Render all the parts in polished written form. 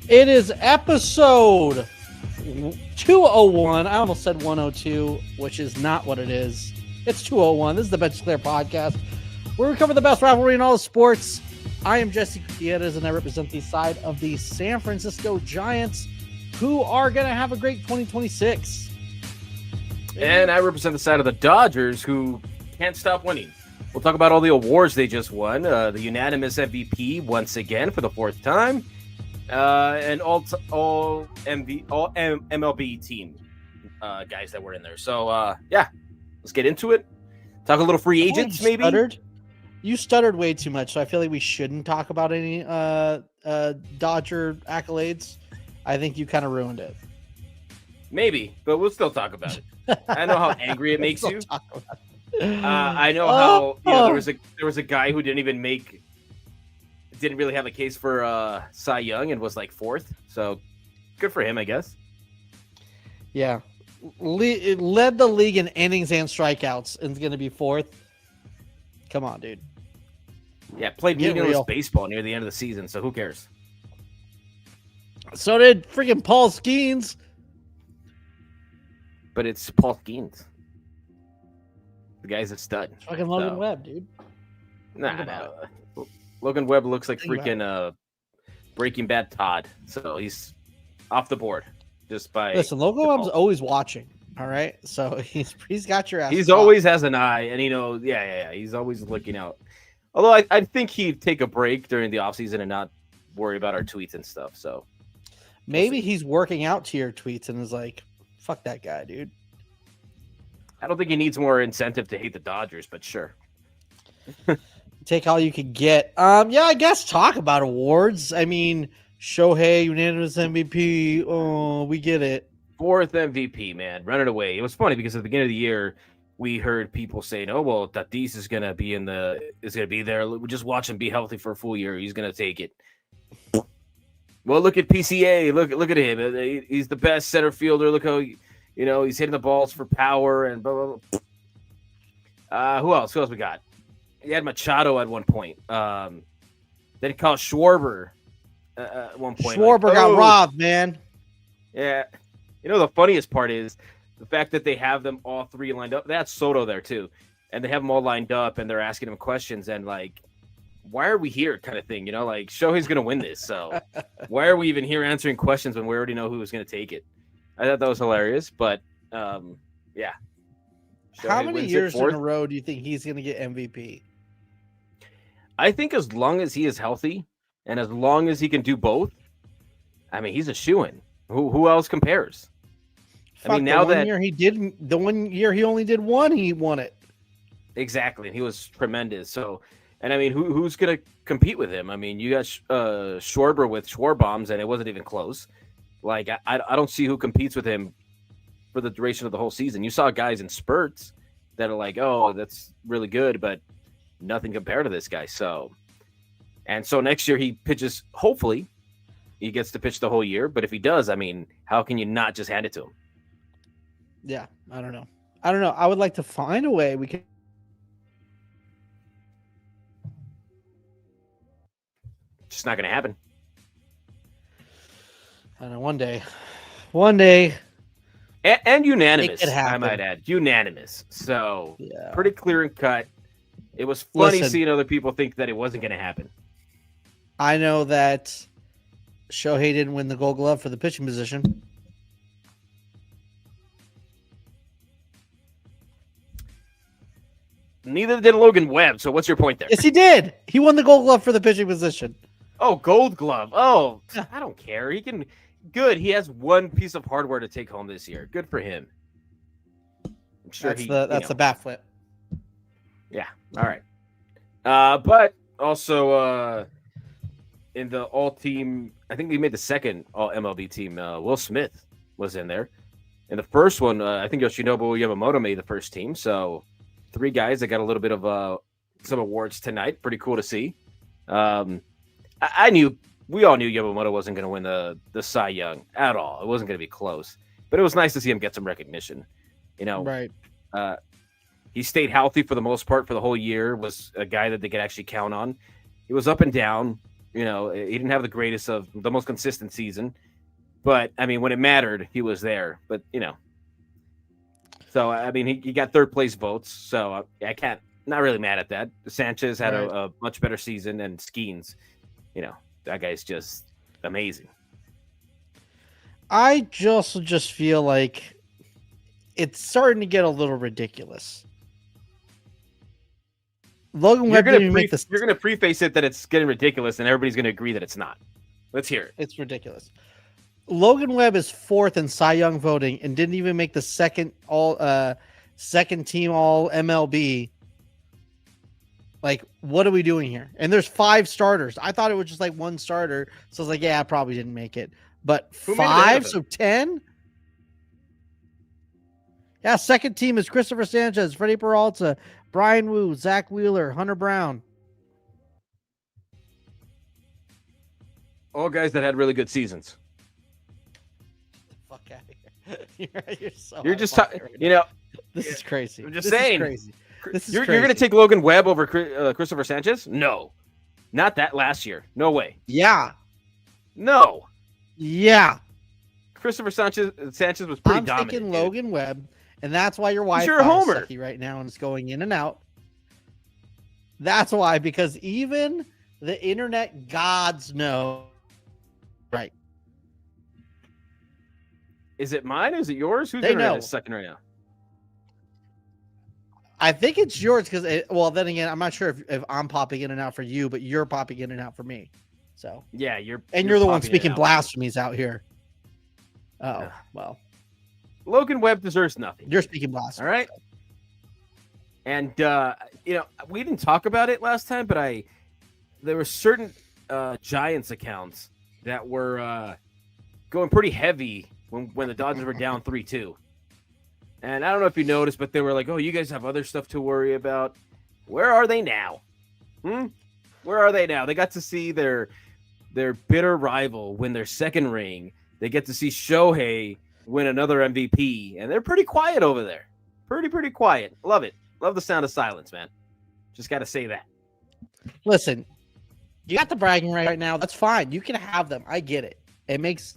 It is episode 201. I almost said 102, which is not what it is. It's 201. This is the Bench Clear podcast, where we cover the best rivalry in all the sports. I am Jesse Gutierrez, and I represent the side of the San Francisco Giants, who are going to have a great 2026. And I represent the side of the Dodgers, who can't stop winning. We'll talk about all the awards they just won. The unanimous MVP once again for the fourth time. And all MLB team guys that were in there. So, yeah, let's get into it. Talk a little free agents, maybe. You stuttered way too much, so I feel like we shouldn't talk about any Dodger accolades. I think you kind of ruined it. Maybe, but we'll still talk about it. I know how angry it makes you. I know how there was a guy who didn't really have a case for Cy Young and was like fourth. So good for him, I guess. Yeah, it led the league in innings and strikeouts, and is going to be fourth. Come on, dude. Yeah, played meaningless baseball near the end of the season, so who cares? So did freaking Paul Skeens. But it's Paul Skeens. The guy's a stud. Fucking Logan Webb, dude. Nah. Logan Webb looks like freaking Breaking Bad Todd. So he's off the board. Listen, Logan Webb's always watching. All right. So he's got your ass. He's always has an eye, and yeah. He's always looking out. Although I think he'd take a break during the offseason and not worry about our tweets and stuff. So maybe he's working out to your tweets and is like, fuck that guy, dude. I don't think he needs more incentive to hate the Dodgers, but sure. Take all you could get. Yeah, I guess talk about awards. I mean, Shohei, unanimous MVP. Oh, we get it. Fourth MVP, man. Run it away. It was funny because at the beginning of the year, we heard people saying, oh, well, Tatis is going to be there. We just watch him be healthy for a full year. He's going to take it. Well, look at PCA. Look at him. He's the best center fielder. Look how, he's hitting the balls for power and blah, blah, blah. Who else we got? He had Machado at one point. Then he called Schwarber at one point. Schwarber got robbed, man. Yeah. The funniest part is the fact that they have them all three lined up. That's Soto there, too. And they have them all lined up, and they're asking him questions. And, why are we here kind of thing? Shohei's going to win this. So why are we even here answering questions when we already know who was going to take it? I thought that was hilarious. But, yeah. Shohei, how many years in a row do you think he's going to get MVP? I think as long as he is healthy and as long as he can do both, I mean, he's a shoo-in. Who else compares? Fuck, the 1 year he only did one, he won it. Exactly, and he was tremendous. So, and I mean, who's going to compete with him? I mean, you got Schwarber with Schwarbombs, and it wasn't even close. I don't see who competes with him for the duration of the whole season. You saw guys in spurts that are like, oh, that's really good, but nothing compared to this guy. So next year he pitches, hopefully he gets to pitch the whole year. But if he does, I mean, how can you not just hand it to him? Yeah, I don't know. I would like to find a way we can. It's not going to happen. I don't know. One day. And unanimous, I might add. Unanimous. So yeah. Pretty clear and cut. It was funny seeing other people think that it wasn't going to happen. I know that Shohei didn't win the Gold Glove for the pitching position. Neither did Logan Webb. So what's your point there? Yes, he did. He won the Gold Glove for the pitching position. Oh, Gold Glove. Oh, I don't care. He can. Good. He has one piece of hardware to take home this year. Good for him. I'm sure that's the bat flip. Yeah. All right. But also in the all-team, I think we made the second all-MLB team. Will Smith was in there. In the first one, I think Yoshinobu Yamamoto made the first team. So 3 guys that got a little bit of some awards tonight. Pretty cool to see. We all knew Yamamoto wasn't going to win the Cy Young at all. It wasn't going to be close. But it was nice to see him get some recognition. Right. He stayed healthy for the most part for the whole year, was a guy that they could actually count on. He was up and down, He didn't have the most consistent season. But, I mean, when it mattered, he was there. But, so, I mean, he got third place votes. So, not really mad at that. Sanchez had a much better season, and Skeens, that guy's just amazing. I just feel like it's starting to get a little ridiculous. Logan Webb didn't make this. You're going to preface it that it's getting ridiculous, and everybody's going to agree that it's not. Let's hear it. It's ridiculous. Logan Webb is 4th in Cy Young voting and didn't even make the second team all MLB. Like, what are we doing here? And there's 5 starters. I thought it was just like 1 starter, so I was like, yeah, I probably didn't make it. But 5, so 10. Yeah, second team is Christopher Sanchez, Freddie Peralta, Brian Wu, Zach Wheeler, Hunter Brown. All guys that had really good seasons. Fuck out of here. You're just talking, This is crazy. I'm just saying. You're going to take Logan Webb over Christopher Sanchez? No. Not that last year. No way. Yeah. No. Yeah. Christopher Sanchez was pretty dominant. I'm thinking Logan Webb, and that's why your Wi-Fi You're a homer. is sucky right now and it's going in and out. That's why, because even the internet gods know. Right. Is it mine or is it yours? Who's internet is sucking right now? I think it's yours because, then again, I'm not sure if I'm popping in and out for you, but you're popping in and out for me. So yeah, you're the one speaking blasphemies out here. Oh, well. Logan Webb deserves nothing. You're speaking blasphemies. All right. And we didn't talk about it last time, but there were certain Giants accounts that were going pretty heavy when the Dodgers were down 3-2. And I don't know if you noticed, but they were like, "Oh, you guys have other stuff to worry about." Where are they now? Where are they now? They got to see their bitter rival win their second ring. They get to see Shohei win another MVP, and they're pretty quiet over there. Pretty quiet. Love it. Love the sound of silence, man. Just got to say that. Listen, you got the bragging right now. That's fine. You can have them. I get it. It makes.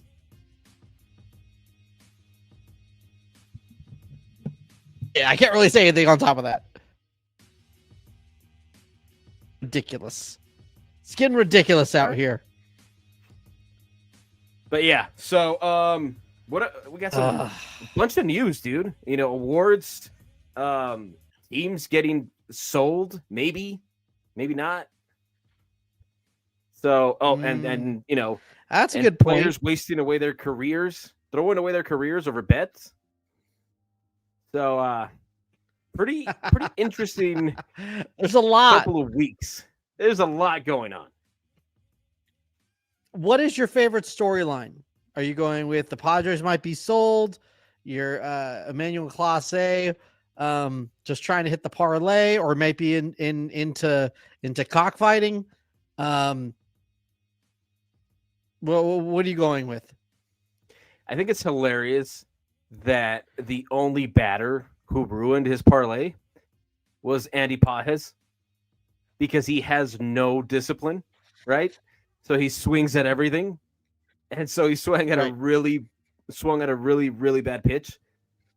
Yeah, I can't really say anything on top of that. Ridiculous. It's getting ridiculous out here. But yeah, so what we got some bunch of news, dude. Awards, teams getting sold, maybe not. So and that's a good point. Players wasting away their careers, throwing away their careers over bets. So pretty interesting. There's a lot. Couple of weeks. There's a lot going on. What is your favorite storyline? Are you going with the Padres might be sold? You're Emmanuel Clase, just trying to hit the parlay, or maybe into cockfighting? Well, what are you going with? I think it's hilarious that the only batter who ruined his parlay was Andy Pages, because he has no discipline, right? So he swings at everything. And so he swung at a really bad pitch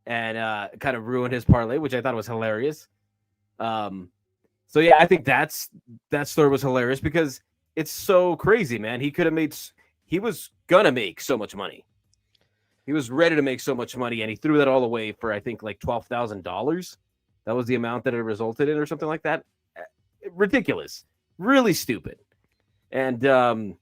and kind of ruined his parlay, which I thought was hilarious. So yeah, I think that story was hilarious because it's so crazy, man. He was gonna make so much money. He was ready to make so much money, and he threw that all away for, I think, like $12,000. That was the amount that it resulted in, or something like that. Ridiculous. Really stupid. And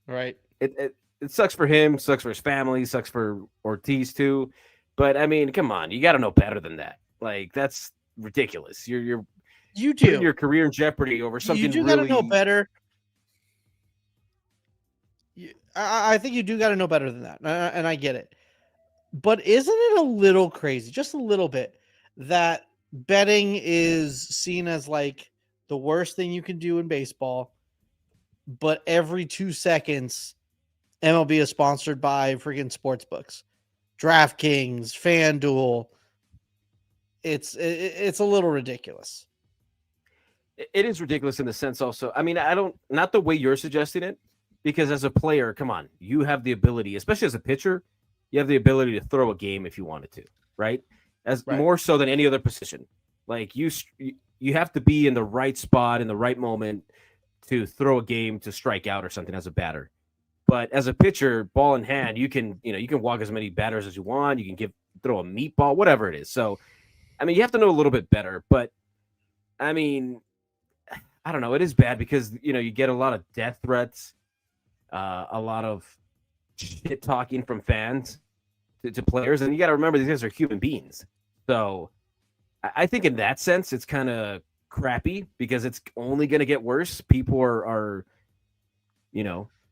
right. It sucks for him, sucks for his family, sucks for Ortiz too. But I mean, come on, you got to know better than that. Like, that's ridiculous. You putting your career in jeopardy over something. You do got to know better. I think you do got to know better than that, and I get it. But isn't it a little crazy, just a little bit, that betting is seen as like the worst thing you can do in baseball, but every 2 seconds, MLB is sponsored by freaking sports books, DraftKings, FanDuel. It's a little ridiculous. It is ridiculous in the sense also. I mean, not the way you're suggesting it, because as a player, come on, you have the ability, especially as a pitcher, you have the ability to throw a game if you wanted to, right? As Right. more so than any other position. Like you have to be in the right spot in the right moment to throw a game to strike out or something as a batter. But as a pitcher, ball in hand, you can walk as many batters as you want. You can throw a meatball, whatever it is. So, I mean, you have to know a little bit better. But I mean, I don't know. It is bad because you get a lot of death threats, a lot of shit talking from fans to players, and you got to remember these guys are human beings. So, I think in that sense, it's kind of crappy because it's only going to get worse. People are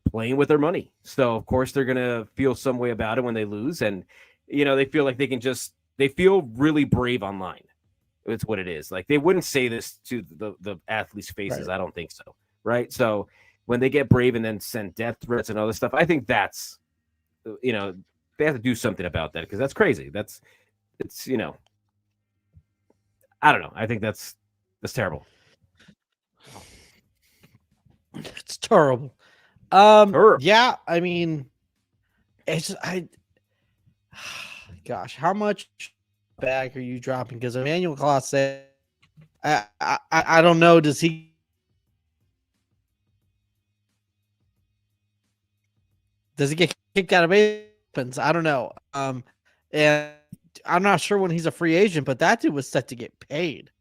playing with their money. So of course they're going to feel some way about it when they lose. And, they feel like they feel really brave online. It's what it is. Like they wouldn't say this to the athletes' faces. Right. I don't think so. Right. So when they get brave and then send death threats and other stuff, I think that's, they have to do something about that because that's crazy. It's I don't know. I think that's terrible. It's terrible. Yeah, I mean, gosh, how much back are you dropping? Because Emmanuel Claus said, I don't know. Does he get kicked out of opens? I don't know. And I'm not sure when he's a free agent, but that dude was set to get paid.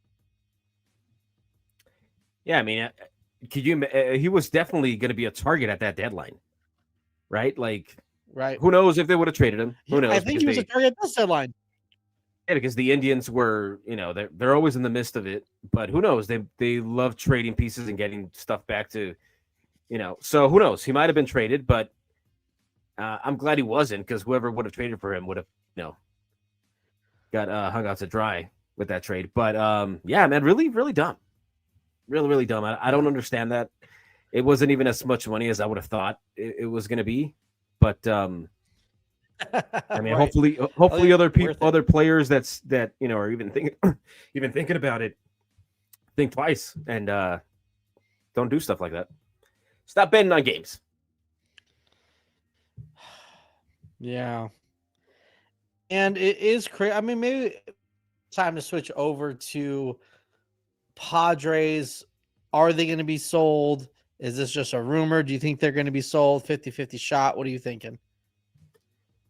Yeah, I mean, he was definitely going to be a target at that deadline, right? Like, right? Who knows if they would have traded him? Who knows? I think he was a target at this deadline. Yeah, because the Indians were, they're always in the midst of it. But who knows? They love trading pieces and getting stuff back to, So who knows? He might have been traded, but I'm glad he wasn't because whoever would have traded for him would have, got hung out to dry with that trade. But yeah, man, really, really dumb. Really, really dumb. I don't understand that. It wasn't even as much money as I would have thought it was going to be. But I mean, right. hopefully, other people, other players that are even thinking about it, think twice and don't do stuff like that. Stop betting on games. Yeah, and it is crazy. I mean, maybe time to switch over to Padres. Are they going to be sold? Is this just a rumor? Do you think they're going to be sold? 50-50 shot. What are you thinking?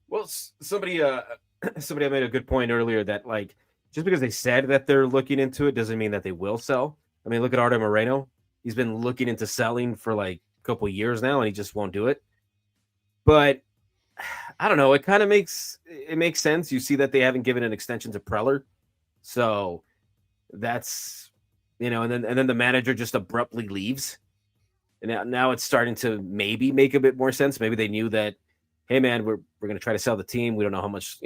Well, somebody made a good point earlier that like just because they said that they're looking into it doesn't mean that they will sell. I mean, look at Artem Moreno. He's been looking into selling for like a couple of years now, and he just won't do it. But I don't know. It kind of makes sense. You see that they haven't given an extension to Preller, so that's and then the manager just abruptly leaves, and now it's starting to maybe make a bit more sense. Maybe they knew that. Hey man, we're going to try to sell the team. We don't know how much,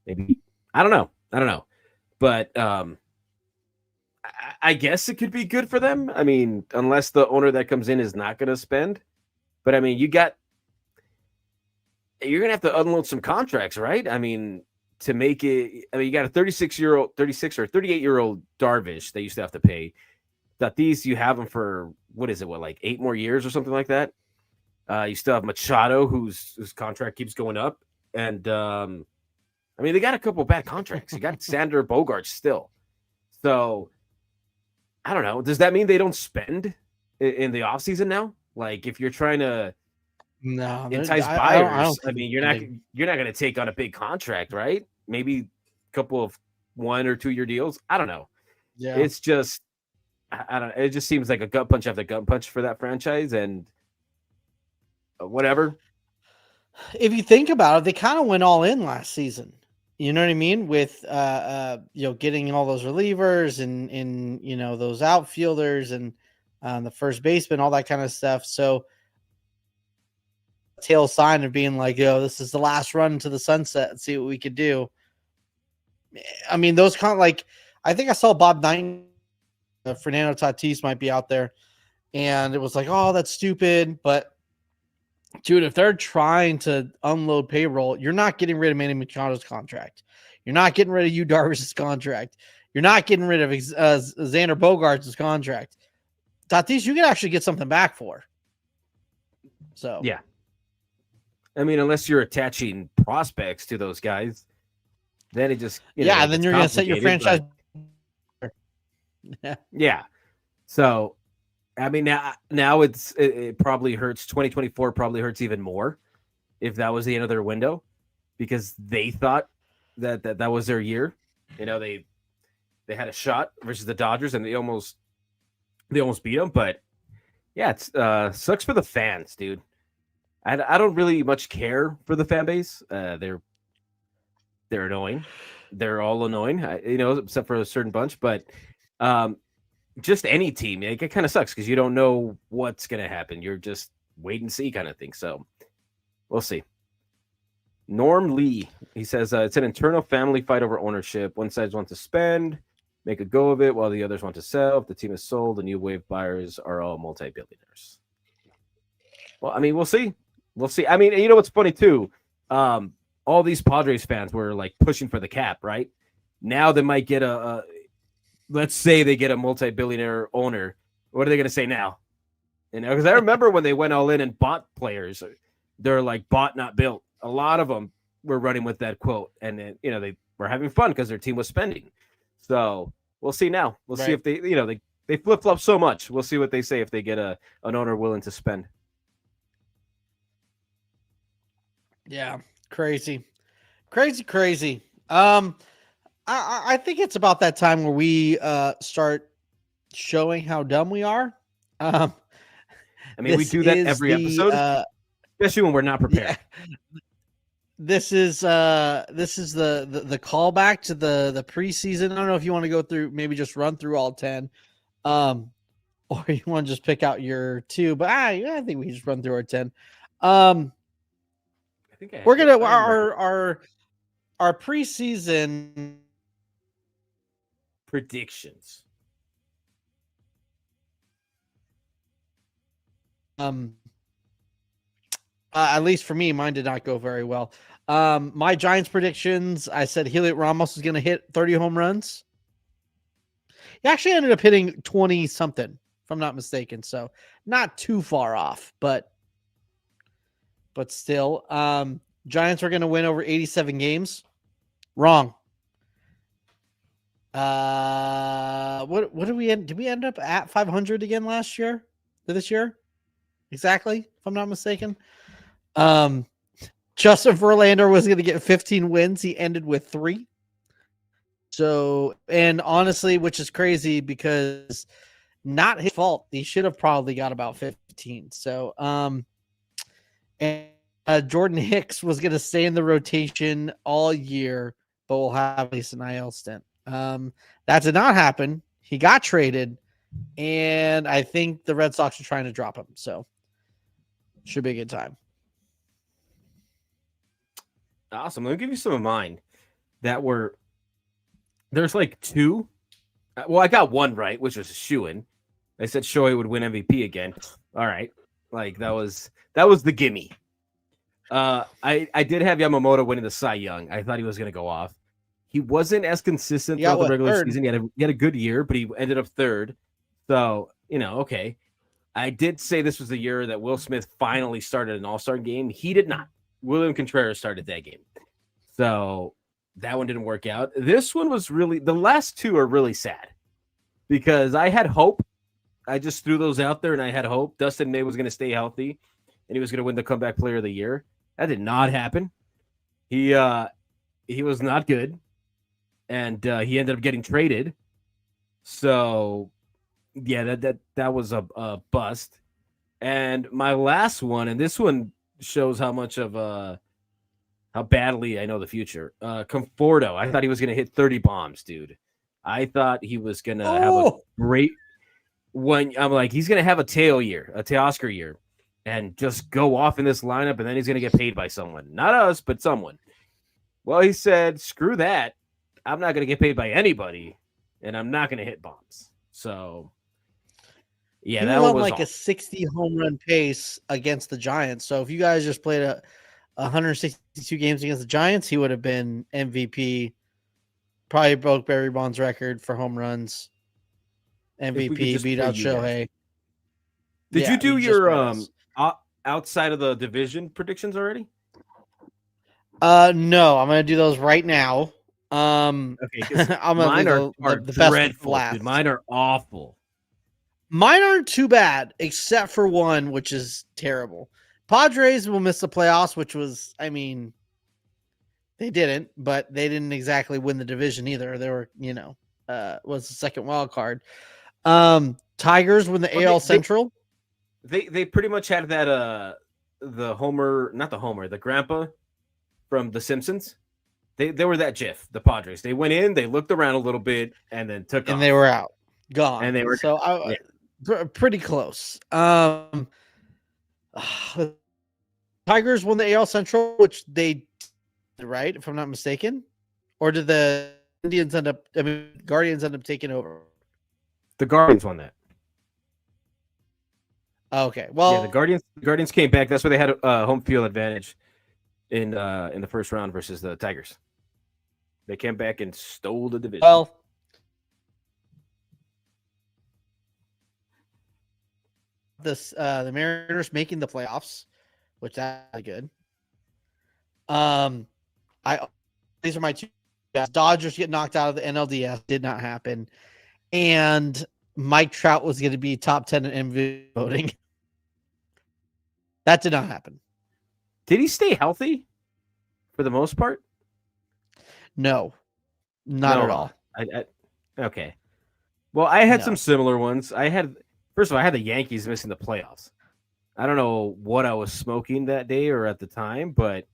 maybe, I don't know. But I guess it could be good for them. I mean, unless the owner that comes in is not going to spend. But I mean, you're going to have to unload some contracts, right? I mean, to make it, you got a 36 or 38-year-old Darvish they used to have to pay. Tatis, you have him for, like 8 more years or something like that. You still have Machado, whose contract keeps going up. And, they got a couple bad contracts. You got Sander Bogaerts still. So, I don't know. Does that mean they don't spend in the offseason now? Like, if you're trying to entice buyers, you're not going to take on a big contract, right? Maybe a couple of 1 or 2 year deals. I don't know. Yeah. It's just, I don't know. It just seems like a gut punch after gut punch for that franchise. And, whatever. If you think about it, they kind of went all in last season. You know what I mean? With getting all those relievers and those outfielders and the first baseman, all that kind of stuff. So tail sign of being like, this is the last run to the sunset and see what we could do. I mean, those kind of like, I think I saw Bob Knight, Fernando Tatis might be out there, and it was like, oh, that's stupid, but dude, if they're trying to unload payroll, you're not getting rid of Manny Machado's contract. You're not getting rid of Yu Darvish's contract. You're not getting rid of Xander Bogaerts' contract. Tatis, you can actually get something back for. So Yeah. I mean, unless you're attaching prospects to those guys, then it just then you're going to set your franchise. Yeah. So, I mean, now it probably hurts. 2024 probably hurts even more if that was the end of their window, because they thought that was their year. They had a shot versus the Dodgers and they almost beat them. But yeah, it's sucks for the fans, dude. I don't really much care for the fan base. They're annoying. They're all annoying, except for a certain bunch. But just any team, it kind of sucks because you don't know what's going to happen. You're just wait and see kind of thing. So we'll see. Norm Lee, he says it's an internal family fight over ownership. One side wants to spend, make a go of it, while the others want to sell. If the team is sold, the new wave buyers are all multi-billionaires. Well, I mean, we'll see. We'll see. I mean, you know what's funny too? All these Padres fans were like pushing for the cap, right? Now they might get let's say they get a multi-billionaire owner. What are they going to say now? Because I remember when they went all in and bought players, they're like bought, not built. A lot of them were running with that quote, and then, they were having fun because their team was spending. So we'll see now. We'll see if they flip flop so much. We'll see what they say if they get an owner willing to spend. Yeah, crazy. I think it's about that time where we start showing how dumb we are. I mean, we do that every episode, especially when we're not prepared. Yeah. This is the callback to the preseason. I don't know if you want to go through, maybe just run through all 10, or you want to just pick out your 2. But I think we just run through our 10. We're gonna our preseason predictions. At least for me, mine did not go very well. My Giants predictions, I said Heliot Ramos was going to hit 30 home runs. He actually ended up hitting 20 something, if I'm not mistaken. So not too far off, but still. Giants were going to win over 87 games. Wrong. What did we end? Did we end up at 500 again last year? This year? Exactly, if I'm not mistaken. Justin Verlander was going to get 15 wins. He ended with 3. So, and honestly, which is crazy because not his fault. He should have probably got about 15. So, and Jordan Hicks was going to stay in the rotation all year, but we'll have at least an IL stint. That did not happen. He got traded, and I think the Red Sox are trying to drop him. So, should be a good time. Awesome. Let me give you some of mine that were. There's like 2. Well, I got 1 right, which was a shoo-in. I said Shohei would win MVP again. All right, like that was the gimme. I did have Yamamoto winning the Cy Young. I thought he was going to go off. He wasn't as consistent throughout the regular season. He had a good year, but he ended up 3rd. So okay. I did say this was the year that Will Smith finally started an All-Star game. He did not. William Contreras started that game. So that one didn't work out. This one was really, the last 2 are really sad because I had hope. I just threw those out there and I had hope. Dustin May was going to stay healthy and he was going to win the comeback player of the year. That did not happen. He was not good. And he ended up getting traded. So yeah, that was a bust. And my last one, and this one shows how much of how badly I know the future. Conforto, I thought he was going to hit 30 bombs, dude. I thought he was going to have a great one. I'm like, he's going to have a Teoscar year, and just go off in this lineup, and then he's going to get paid by someone. Not us, but someone. Well, he said, screw that. I'm not going to get paid by anybody, and I'm not going to hit bombs. So, yeah, he that was one was like a 60 home run pace against the Giants. So if you guys just played 162 games against the Giants, he would have been MVP. Probably broke Barry Bonds' record for home runs. MVP, beat out Shohei. Did you do your outside of the division predictions already? No, I'm gonna do those right now. Okay, because I'm gonna mine leave are the best one for dreadful, last. dude. Mine are awful. Mine aren't too bad, except for one, which is terrible. Padres will miss the playoffs, which was, I mean, they didn't, but they didn't exactly win the division either. They were, was the second wild card. Tigers win the Well, AL Central. They pretty much had that the Homer, not the Homer, the grandpa from The Simpsons. They were that GIF, the Padres. They went in, they looked around a little bit, and then took off. And they were out, gone. And they were so pretty close. Tigers won the AL Central, which they did, right, if I'm not mistaken, or did the Guardians end up taking over? The Guardians won that. Okay, well, yeah, the Guardians came back. That's why they had a home field advantage in the first round versus the Tigers. They came back and stole the division. Well, the Mariners making the playoffs, which that's good. These are my two. Dodgers get knocked out of the NLDS, did not happen, and Mike Trout was going to be top 10 in MVP voting. That did not happen. Did he stay healthy for the most part? No, not at all. Okay. Well, I had some similar ones. First of all, I had the Yankees missing the playoffs. I don't know what I was smoking that day or at the time, but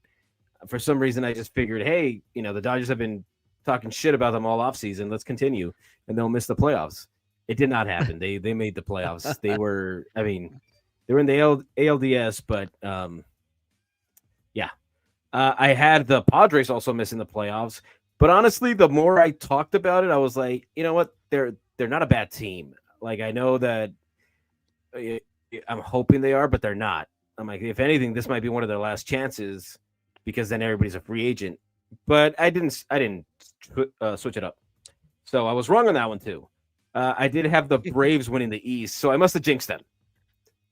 for some reason I just figured, hey, the Dodgers have been talking shit about them all offseason. Let's continue, and they'll miss the playoffs. It did not happen. They made the playoffs. They were in the ALDS, but yeah. I had the Padres also missing the playoffs. But honestly, the more I talked about it, I was like, you know what? They're not a bad team. Like, I know that I'm hoping they are, but they're not. I'm like, if anything, this might be one of their last chances because then everybody's a free agent. But I didn't switch it up. So I was wrong on that one too. I did have the Braves winning the East, so I must have jinxed them.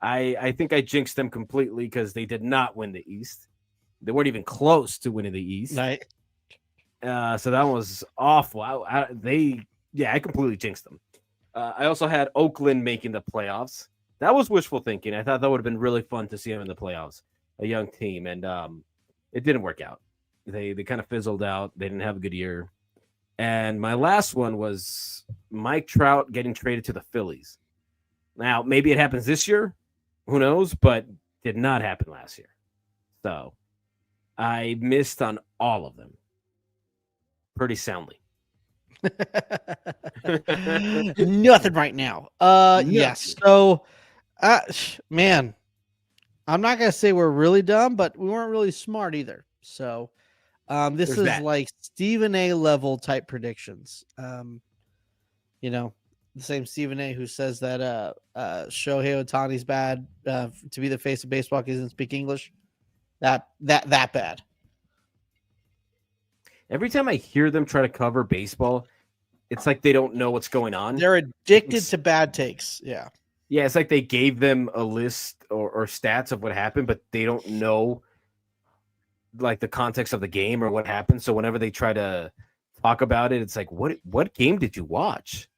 I think I jinxed them completely because they did not win the East. They weren't even close to winning the East. Right. So that was awful. I completely jinxed them. I also had Oakland making the playoffs. That was wishful thinking. I thought that would have been really fun to see them in the playoffs, a young team, and it didn't work out. They kind of fizzled out. They didn't have a good year. And my last one was Mike Trout getting traded to the Phillies. Now, maybe it happens this year. Who knows? But did not happen last year. So I missed on all of them pretty soundly. Nothing right now. Yes. So, man, I'm not going to say we're really dumb, but we weren't really smart either. So, this is like Stephen A level type predictions. The same Stephen A who says that Shohei Ohtani's bad to be the face of baseball because he doesn't speak English. That bad. Every time I hear them try to cover baseball, it's like they don't know what's going on. They're addicted to bad takes. Yeah. Yeah, it's like they gave them a list or stats of what happened, but they don't know like the context of the game or what happened. So whenever they try to talk about it, it's like, what game did you watch?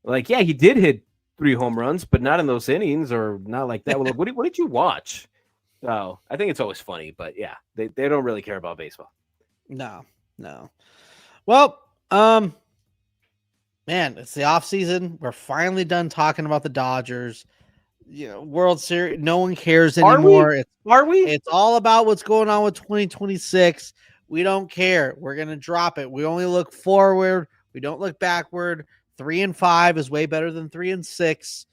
Like, yeah, he did hit 3 home runs, but not in those innings or not like that. Well, what did you watch? So I think it's always funny, but yeah, they don't really care about baseball. No. Well, man, it's the off season. We're finally done talking about the Dodgers. World Series. No one cares anymore. Are we? It's all about what's going on with 2026. We don't care. We're gonna drop it. We only look forward. We don't look backward. 3-5 is way better than 3-6.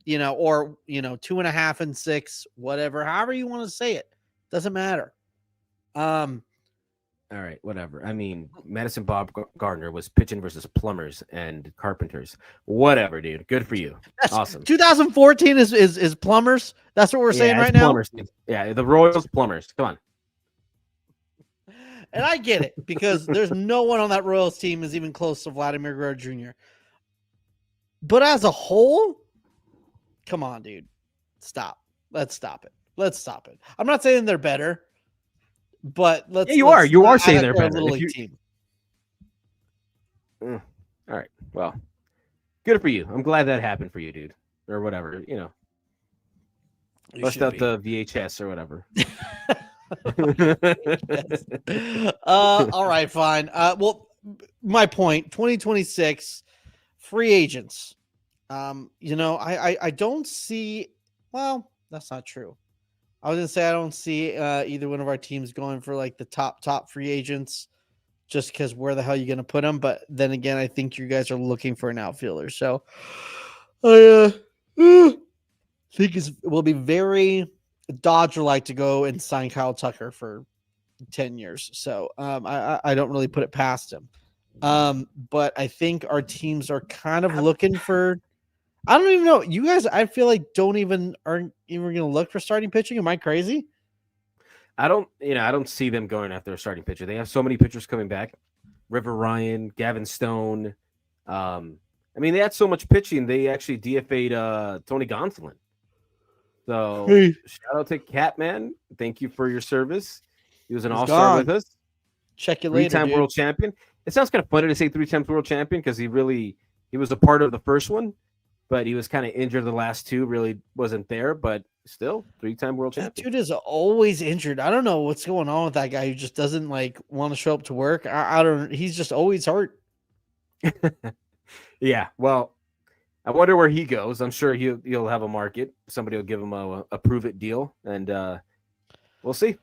Or 2.5 and 6, whatever. However you want to say it, doesn't matter. All right, whatever. I mean, Madison Gardner was pitching versus plumbers and carpenters. Whatever, dude. Good for you. Awesome. 2014 is plumbers. That's what we're saying right now. Plumbers. Yeah, the Royals plumbers. Come on. And I get it because there's no one on that Royals team is even close to Vladimir Guerrero Jr. But as a whole, come on, dude. Stop. Let's stop it. Let's stop it. I'm not saying they're better, but let's. Yeah, you let's are. You are act saying like they're they're a better. little If league you, team. all right. Well, good for you. I'm glad that happened for you, dude, or whatever. You Bust should out be. the VHS or whatever. Yes. All right, fine. Well, my point, 2026 free agents. I don't see, well, that's not true. I was gonna say I don't see either one of our teams going for like the top free agents just because where the hell are you gonna put them? But then again, I think you guys are looking for an outfielder. So I think it will be very Dodger like to go and sign Kyle Tucker for 10 years. So I don't really put it past him. But I think our teams are kind of looking for. I don't even know. You guys, I feel like aren't even going to look for starting pitching. Am I crazy? I don't see them going after a starting pitcher. They have so many pitchers coming back. River Ryan, Gavin Stone. They had so much pitching. They actually DFA'd Tony Gonsolin. So Hey, shout out to Catman. Thank you for your service. He was an he's all-star gone. with us. Check you later, Three-time dude. world champion. It sounds kind of funny to say 3 times world champion because he was a part of the first one, but he was kind of injured the last two. Really wasn't there, but still 3-time world That champion. dude is always injured. I don't know what's going on with that guy who just doesn't want to show up to work. I don't. He's just always hurt. Yeah. Well, I wonder where he goes. I'm sure he'll have a market. Somebody will give him a prove it deal, and we'll see.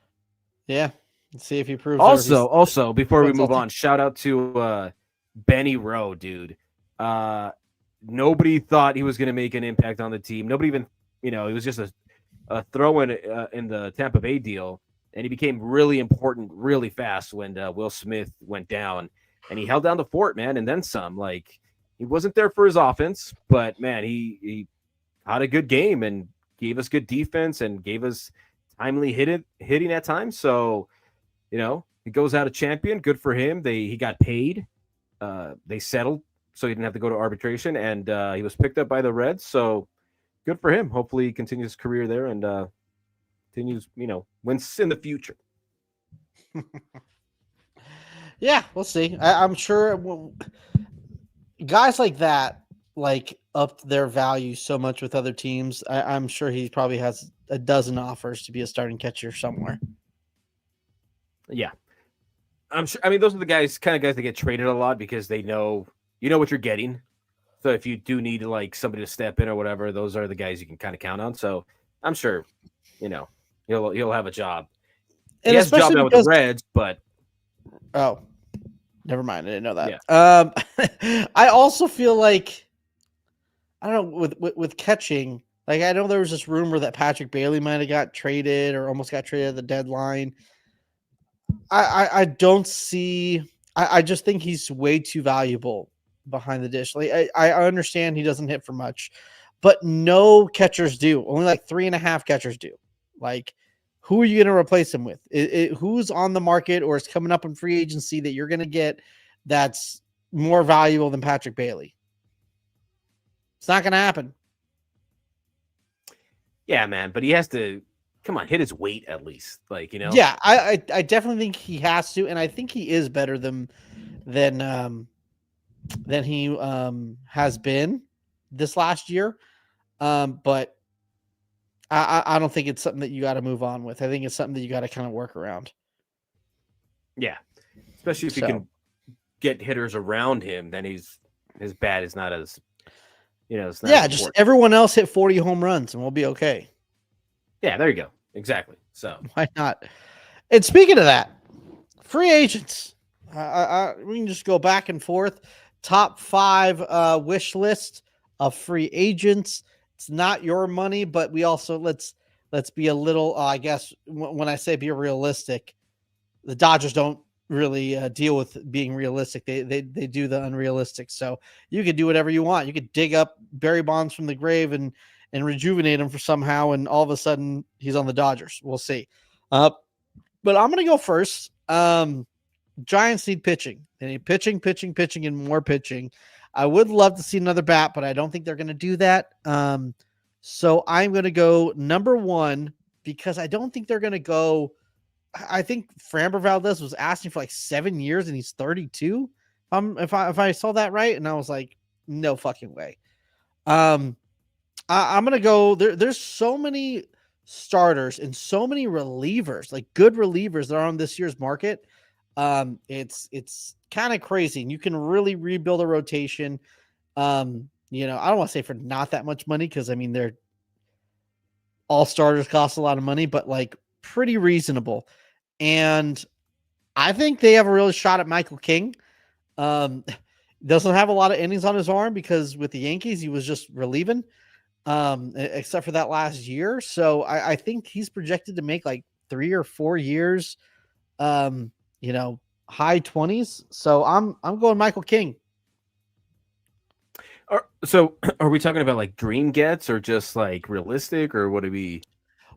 Yeah. Let's see if he proves. Also, before we move on, shout out to Benny Rowe, dude. Nobody thought he was going to make an impact on the team. Nobody even, he was just a throw in the Tampa Bay deal, and he became really important really fast when Will Smith went down, and he held down the fort, man, and then some. Like, he wasn't there for his offense, but man, he had a good game and gave us good defense and gave us timely hitting at times. So, he goes out a champion. Good for him. He got paid. They settled, so he didn't have to go to arbitration, and he was picked up by the Reds. So good for him. Hopefully, he continues his career there and continues, wins in the future. Yeah, we'll see. I'm sure guys like that upped their value so much with other teams. I'm sure he probably has a dozen offers to be a starting catcher somewhere. Yeah. I'm sure. Those are the kind of guys that get traded a lot because they know what you're getting. So if you do need somebody to step in or whatever, those are the guys you can kind of count on. So I'm sure, he'll have a job. And he has a job now with the Reds, but never mind. I didn't know that. Yeah. I also feel like I don't know with catching. Like I know there was this rumor that Patrick Bailey might have got traded or almost got traded at the deadline. I don't see. I just think he's way too valuable behind the dish. Like I understand he doesn't hit for much, but no catchers do. Only 3.5 catchers do. Like, who are you going to replace him with? Who's on the market or is coming up in free agency that you're going to get that's more valuable than Patrick Bailey? It's not going to happen. Yeah, man, but he has to. Come on, hit his weight at least, Yeah, I definitely think he has to, and I think he is better than he has been this last year. But I don't think it's something that you got to move on with. I think it's something that you got to kind of work around. Yeah, especially if you can get hitters around him, then his bat is not as it's not as just important. Everyone else hit 40 home runs, and we'll be okay. Yeah, there you go. Exactly. So why not? And speaking of that, free agents. We can just go back and forth. Top 5 wish list of free agents. It's not your money, but we also let's be a little. I guess when I say be realistic, the Dodgers don't really deal with being realistic. They do the unrealistic. So you could do whatever you want. You could dig up Barry Bonds from the grave and rejuvenate him for somehow, and all of a sudden he's on the Dodgers. We'll see. But I'm going to go first. Giants need pitching. They need pitching, and more pitching. I would love to see another bat, but I don't think they're going to do that. So I'm going to go number 1 because I don't think they're going to go. I think Framber Valdez was asking for like 7 years and he's 32. If I saw that right, and I was like, no fucking way. I'm gonna go. There's so many starters and so many relievers, like good relievers that are on this year's market. It's kind of crazy, and you can really rebuild a rotation. I don't want to say for not that much money because I mean they're all starters cost a lot of money, but like pretty reasonable. And I think they have a real shot at Michael King. Um, doesn't have a lot of innings on his arm because with the Yankees he was just relieving, except for that last year. So I think he's projected to make like 3 or 4 years, high 20s. So I'm going Michael King. So are we talking about like dream gets or just like realistic or what do we?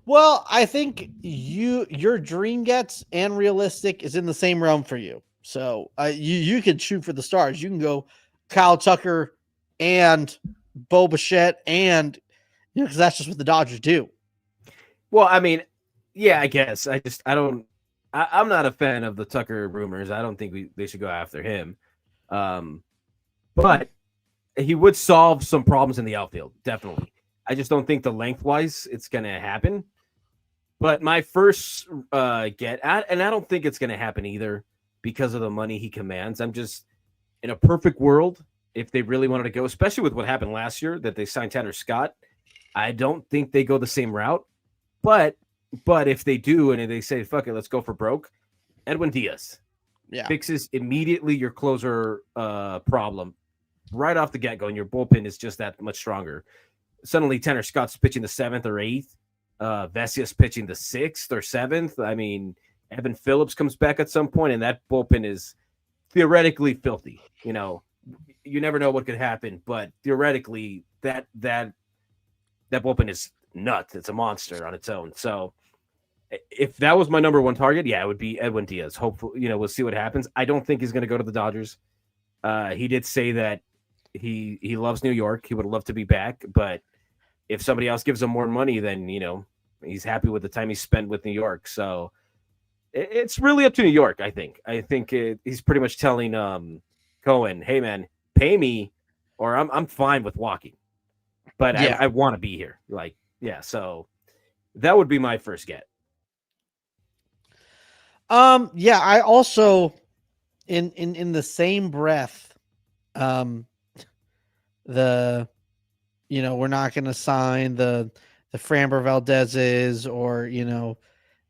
Well, I think your dream gets and realistic is in the same realm for you. So you could shoot for the stars. You can go Kyle Tucker and Bo Bichette, and because that's just what the Dodgers do. Well, I mean, yeah, I guess I'm not a fan of the Tucker rumors. I don't think they should go after him. But he would solve some problems in the outfield, definitely. I just don't think the lengthwise it's going to happen. But my first get at, and I don't think it's going to happen either because of the money he commands. I'm just in a perfect world. If they really wanted to go, especially with what happened last year, that they signed Tanner Scott, I don't think they go the same route. But if they do, and they say, fuck it, let's go for broke, Edwin Diaz fixes immediately your closer problem right off the get-go, and your bullpen is just that much stronger. Suddenly, Tanner Scott's pitching the 7th or 8th. Vesia's pitching the 6th or 7th. I mean, Evan Phillips comes back at some point, and that bullpen is theoretically filthy. You never know what could happen, but theoretically, that bullpen is nuts. It's a monster on its own. So, if that was my number 1 target, it would be Edwin Diaz. Hopefully, we'll see what happens. I don't think he's going to go to the Dodgers. He did say that he loves New York. He would love to be back, but if somebody else gives him more money, then he's happy with the time he spent with New York. So it's really up to New York. I think he's pretty much telling Cohen, "Hey man, pay me, or I'm fine with walking, but I want to be here." So that would be my first get. I also in the same breath, we're not going to sign the Framber Valdez's or,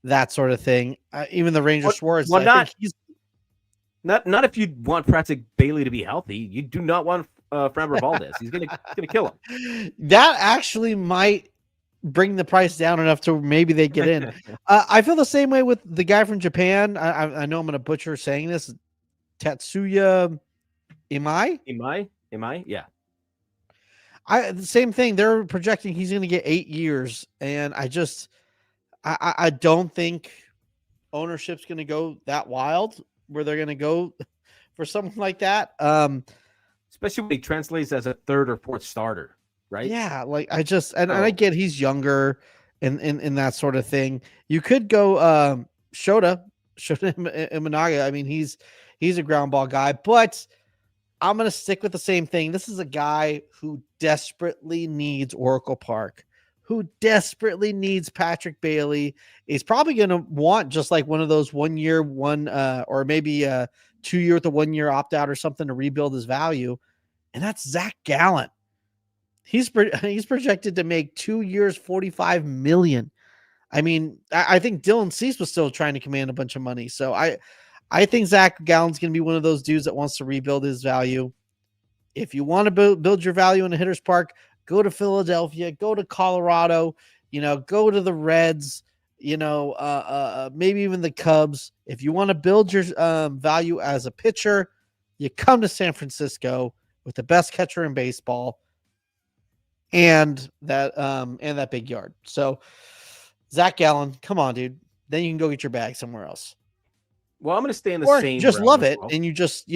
that sort of thing. Even the Ranger Schwartz. Well, not if you want Patrick Bailey to be healthy. You do not want Framber Valdez. He's gonna kill him. That actually might bring the price down enough to maybe they get in. I feel the same way with the guy from Japan. I know I'm going to butcher saying this. Tatsuya Imai? Imai? Yeah. The same thing. They're projecting he's going to get 8 years, and I don't think ownership's going to go that wild where they're going to go for something like that. Especially when he translates as a 3rd or 4th starter, right? Yeah, and I get he's younger and that sort of thing. You could go Shota Imanaga. I mean, he's a ground ball guy, but I'm going to stick with the same thing. This is a guy who desperately needs Oracle Park, who desperately needs Patrick Bailey. He's probably going to want just like one of those 1 year, or maybe 2 year with a 1 year opt out or something to rebuild his value. And that's Zach Gallen. He's projected to make 2 years, $45 million. I mean, I think Dylan Cease was still trying to command a bunch of money. So I think Zach Gallen's going to be one of those dudes that wants to rebuild his value. If you want to build your value in a hitter's park, go to Philadelphia, go to Colorado, go to the Reds, maybe even the Cubs. If you want to build your value as a pitcher, you come to San Francisco with the best catcher in baseball and that big yard. So Zach Gallen, come on, dude. Then you can go get your bag somewhere else. Well, I'm going to stay in the same. Just love it, and you just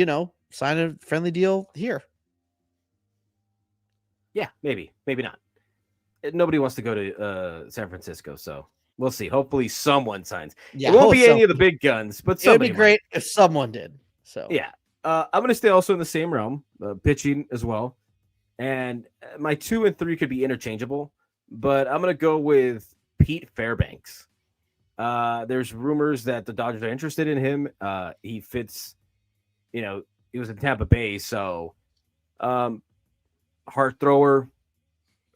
sign a friendly deal here. Yeah, maybe not. nobody wants to go to San Francisco, so we'll see. Hopefully, someone signs. Yeah, It won't be any of the big guns, but it would be somebody great might. if someone did. So Yeah, I'm going to stay also in the same realm, pitching as well. And my 2 and 3 could be interchangeable, but I'm going to go with Pete Fairbanks. There's rumors that the Dodgers are interested in him. He fits, he was in Tampa Bay, so heart thrower,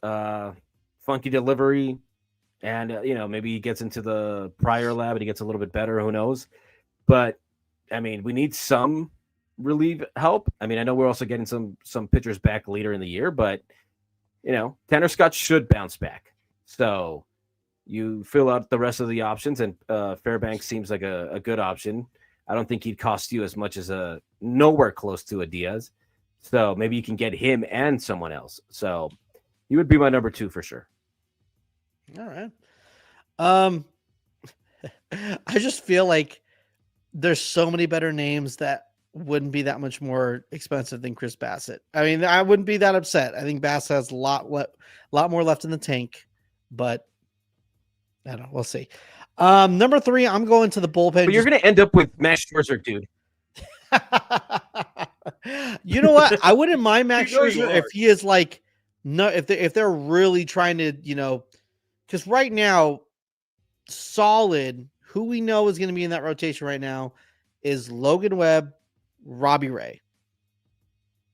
funky delivery, and maybe he gets into the prior lab and he gets a little bit better. Who knows? But I mean, we need some relief help. I mean, I know we're also getting some pitchers back later in the year, but Tanner Scott should bounce back. So you fill out the rest of the options, and Fairbanks seems like a good option. I don't think he'd cost you as much as nowhere close to a Diaz. So maybe you can get him and someone else. So he would be my number 2 for sure. All right. I just feel like there's so many better names that wouldn't be that much more expensive than Chris Bassett. I mean, I wouldn't be that upset. I think Bassett has a lot more left in the tank, but I don't know. We'll see. Number 3, I'm going to the bullpen. But you're going to end up with Max Scherzer, dude. You know what? I wouldn't mind Max Scherzer if he is like, no, if they're really trying to, because right now, solid, who we know is going to be in that rotation right now is Logan Webb, Robbie Ray.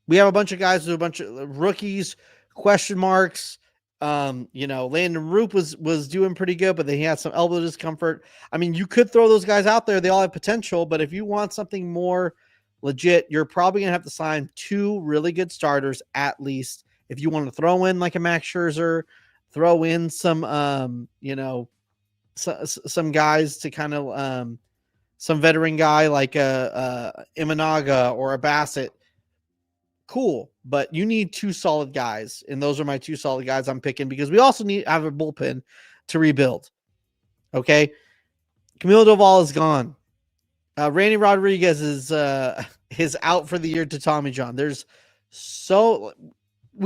We have a bunch of guys with a bunch of rookies, question marks. Landon Roop was doing pretty good, but then he had some elbow discomfort. I mean, you could throw those guys out there. They all have potential, but if you want something more legit, you're probably going to have to sign 2 really good starters at least. If you want to throw in like a Max Scherzer, throw in some, some guys to kind of, some veteran guy like a Imanaga or a Bassett. Cool, but you need 2 solid guys, and those are my 2 solid guys I'm picking because we also need to have a bullpen to rebuild. Okay, Camilo Doval is gone. Randy Rodriguez is out for the year to Tommy John. We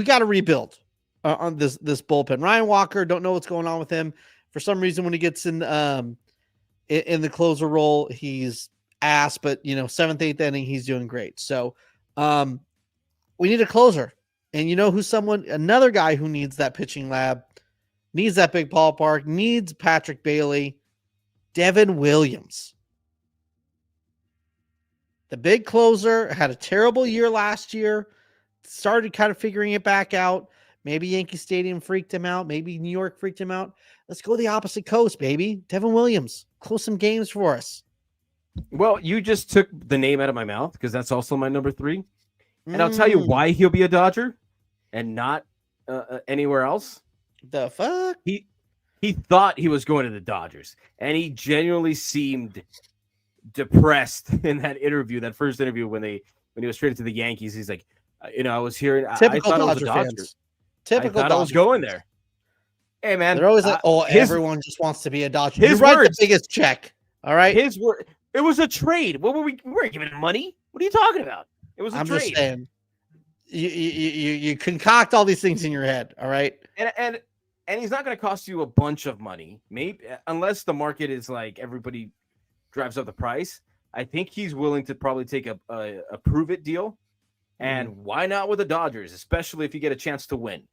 got to rebuild on this bullpen. Ryan Walker, don't know what's going on with him. For some reason, when he gets in the closer role, he's ass. But 7th, 8th inning, he's doing great. So we need a closer, and who's another guy who needs that pitching lab, needs that big ballpark, needs Patrick Bailey, Devin Williams. The big closer had a terrible year last year, started kind of figuring it back out. Maybe Yankee Stadium freaked him out. Maybe New York freaked him out. Let's go the opposite coast, baby. Devin Williams, close some games for us. Well, you just took the name out of my mouth because that's also my number 3. And I'll tell you why he'll be a Dodger and not anywhere else. The fuck? He thought he was going to the Dodgers, and he genuinely seemed depressed in that interview, that first interview when he was traded to the Yankees. He's like, I was hearing. Typical I thought Dodger it was a Dodger. fans. Typical. I thought I was going there. Hey man, they're always like, everyone just wants to be a Dodger. You write the biggest check. All right. His word. It was a trade. What were we? We weren't giving him money. What are you talking about? It was a trade. I'm just saying. You concoct all these things in your head. All right. And he's not going to cost you a bunch of money, maybe, unless the market is like everybody drives up the price. I think he's willing to probably take a prove it deal. And why not with the Dodgers, especially if you get a chance to win,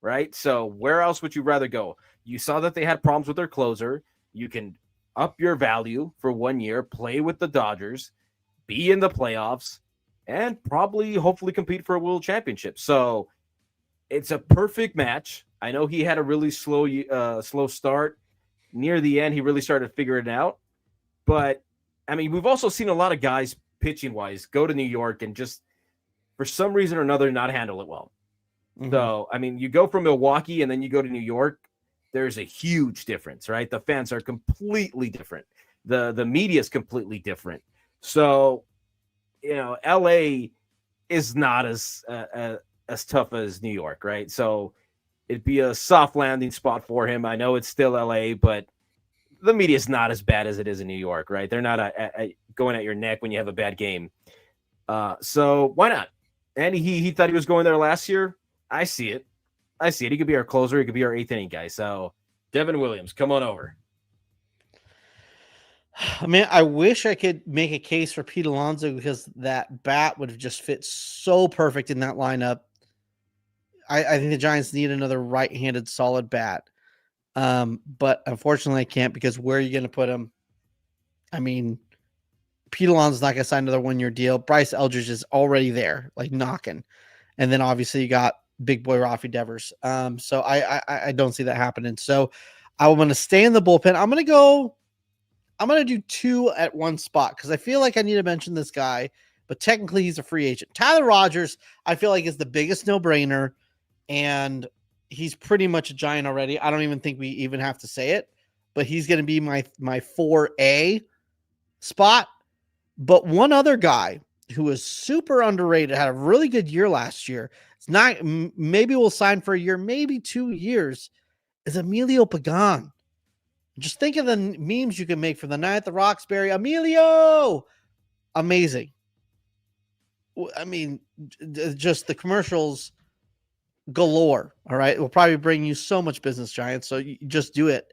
right? So where else would you rather go? You saw that they had problems with their closer. You can up your value for 1 year, play with the Dodgers, be in the playoffs, and probably hopefully compete for a world championship. So it's a perfect match. I know he had a really slow start. Near the end, he really started figuring it out. But, I mean, we've also seen a lot of guys pitching-wise go to New York and just, for some reason or another, not handle it well. Mm-hmm. So, I mean, you go from Milwaukee and then you go to New York, there's a huge difference, right? The fans are completely different. The media is completely different. So, LA is not as tough as New York, right? So it'd be a soft landing spot for him. I know it's still LA, but the media is not as bad as it is in New York, right? They're not going at your neck when you have a bad game. So why not? And he thought he was going there last year. I see it. I see it. He could be our closer. He could be our 8th inning guy. So, Devin Williams, come on over. I mean, I wish I could make a case for Pete Alonso because that bat would have just fit so perfect in that lineup. I think the Giants need another right-handed solid bat. But unfortunately I can't because where are you going to put him? I mean, Pete Alonso's not going to sign another 1-year deal. Bryce Eldridge is already there, like knocking. And then obviously you got big boy Rafi Devers. So I don't see that happening. So I'm going to stay in the bullpen. I'm going to do 2 at one spot because I feel like I need to mention this guy, but technically he's a free agent. Tyler Rogers, I feel like is the biggest no-brainer, and he's pretty much a Giant already. I don't even think we even have to say it, but he's going to be my 4A spot. But one other guy who was super underrated, had a really good year last year. It's not, maybe we'll sign for a year, maybe 2 years, is Emilio Pagan. Just think of the memes you can make from the night at the Roxbury. Emilio! Amazing. I mean, just the commercials galore. All right. It will probably bring you so much business, Giants. So you just do it.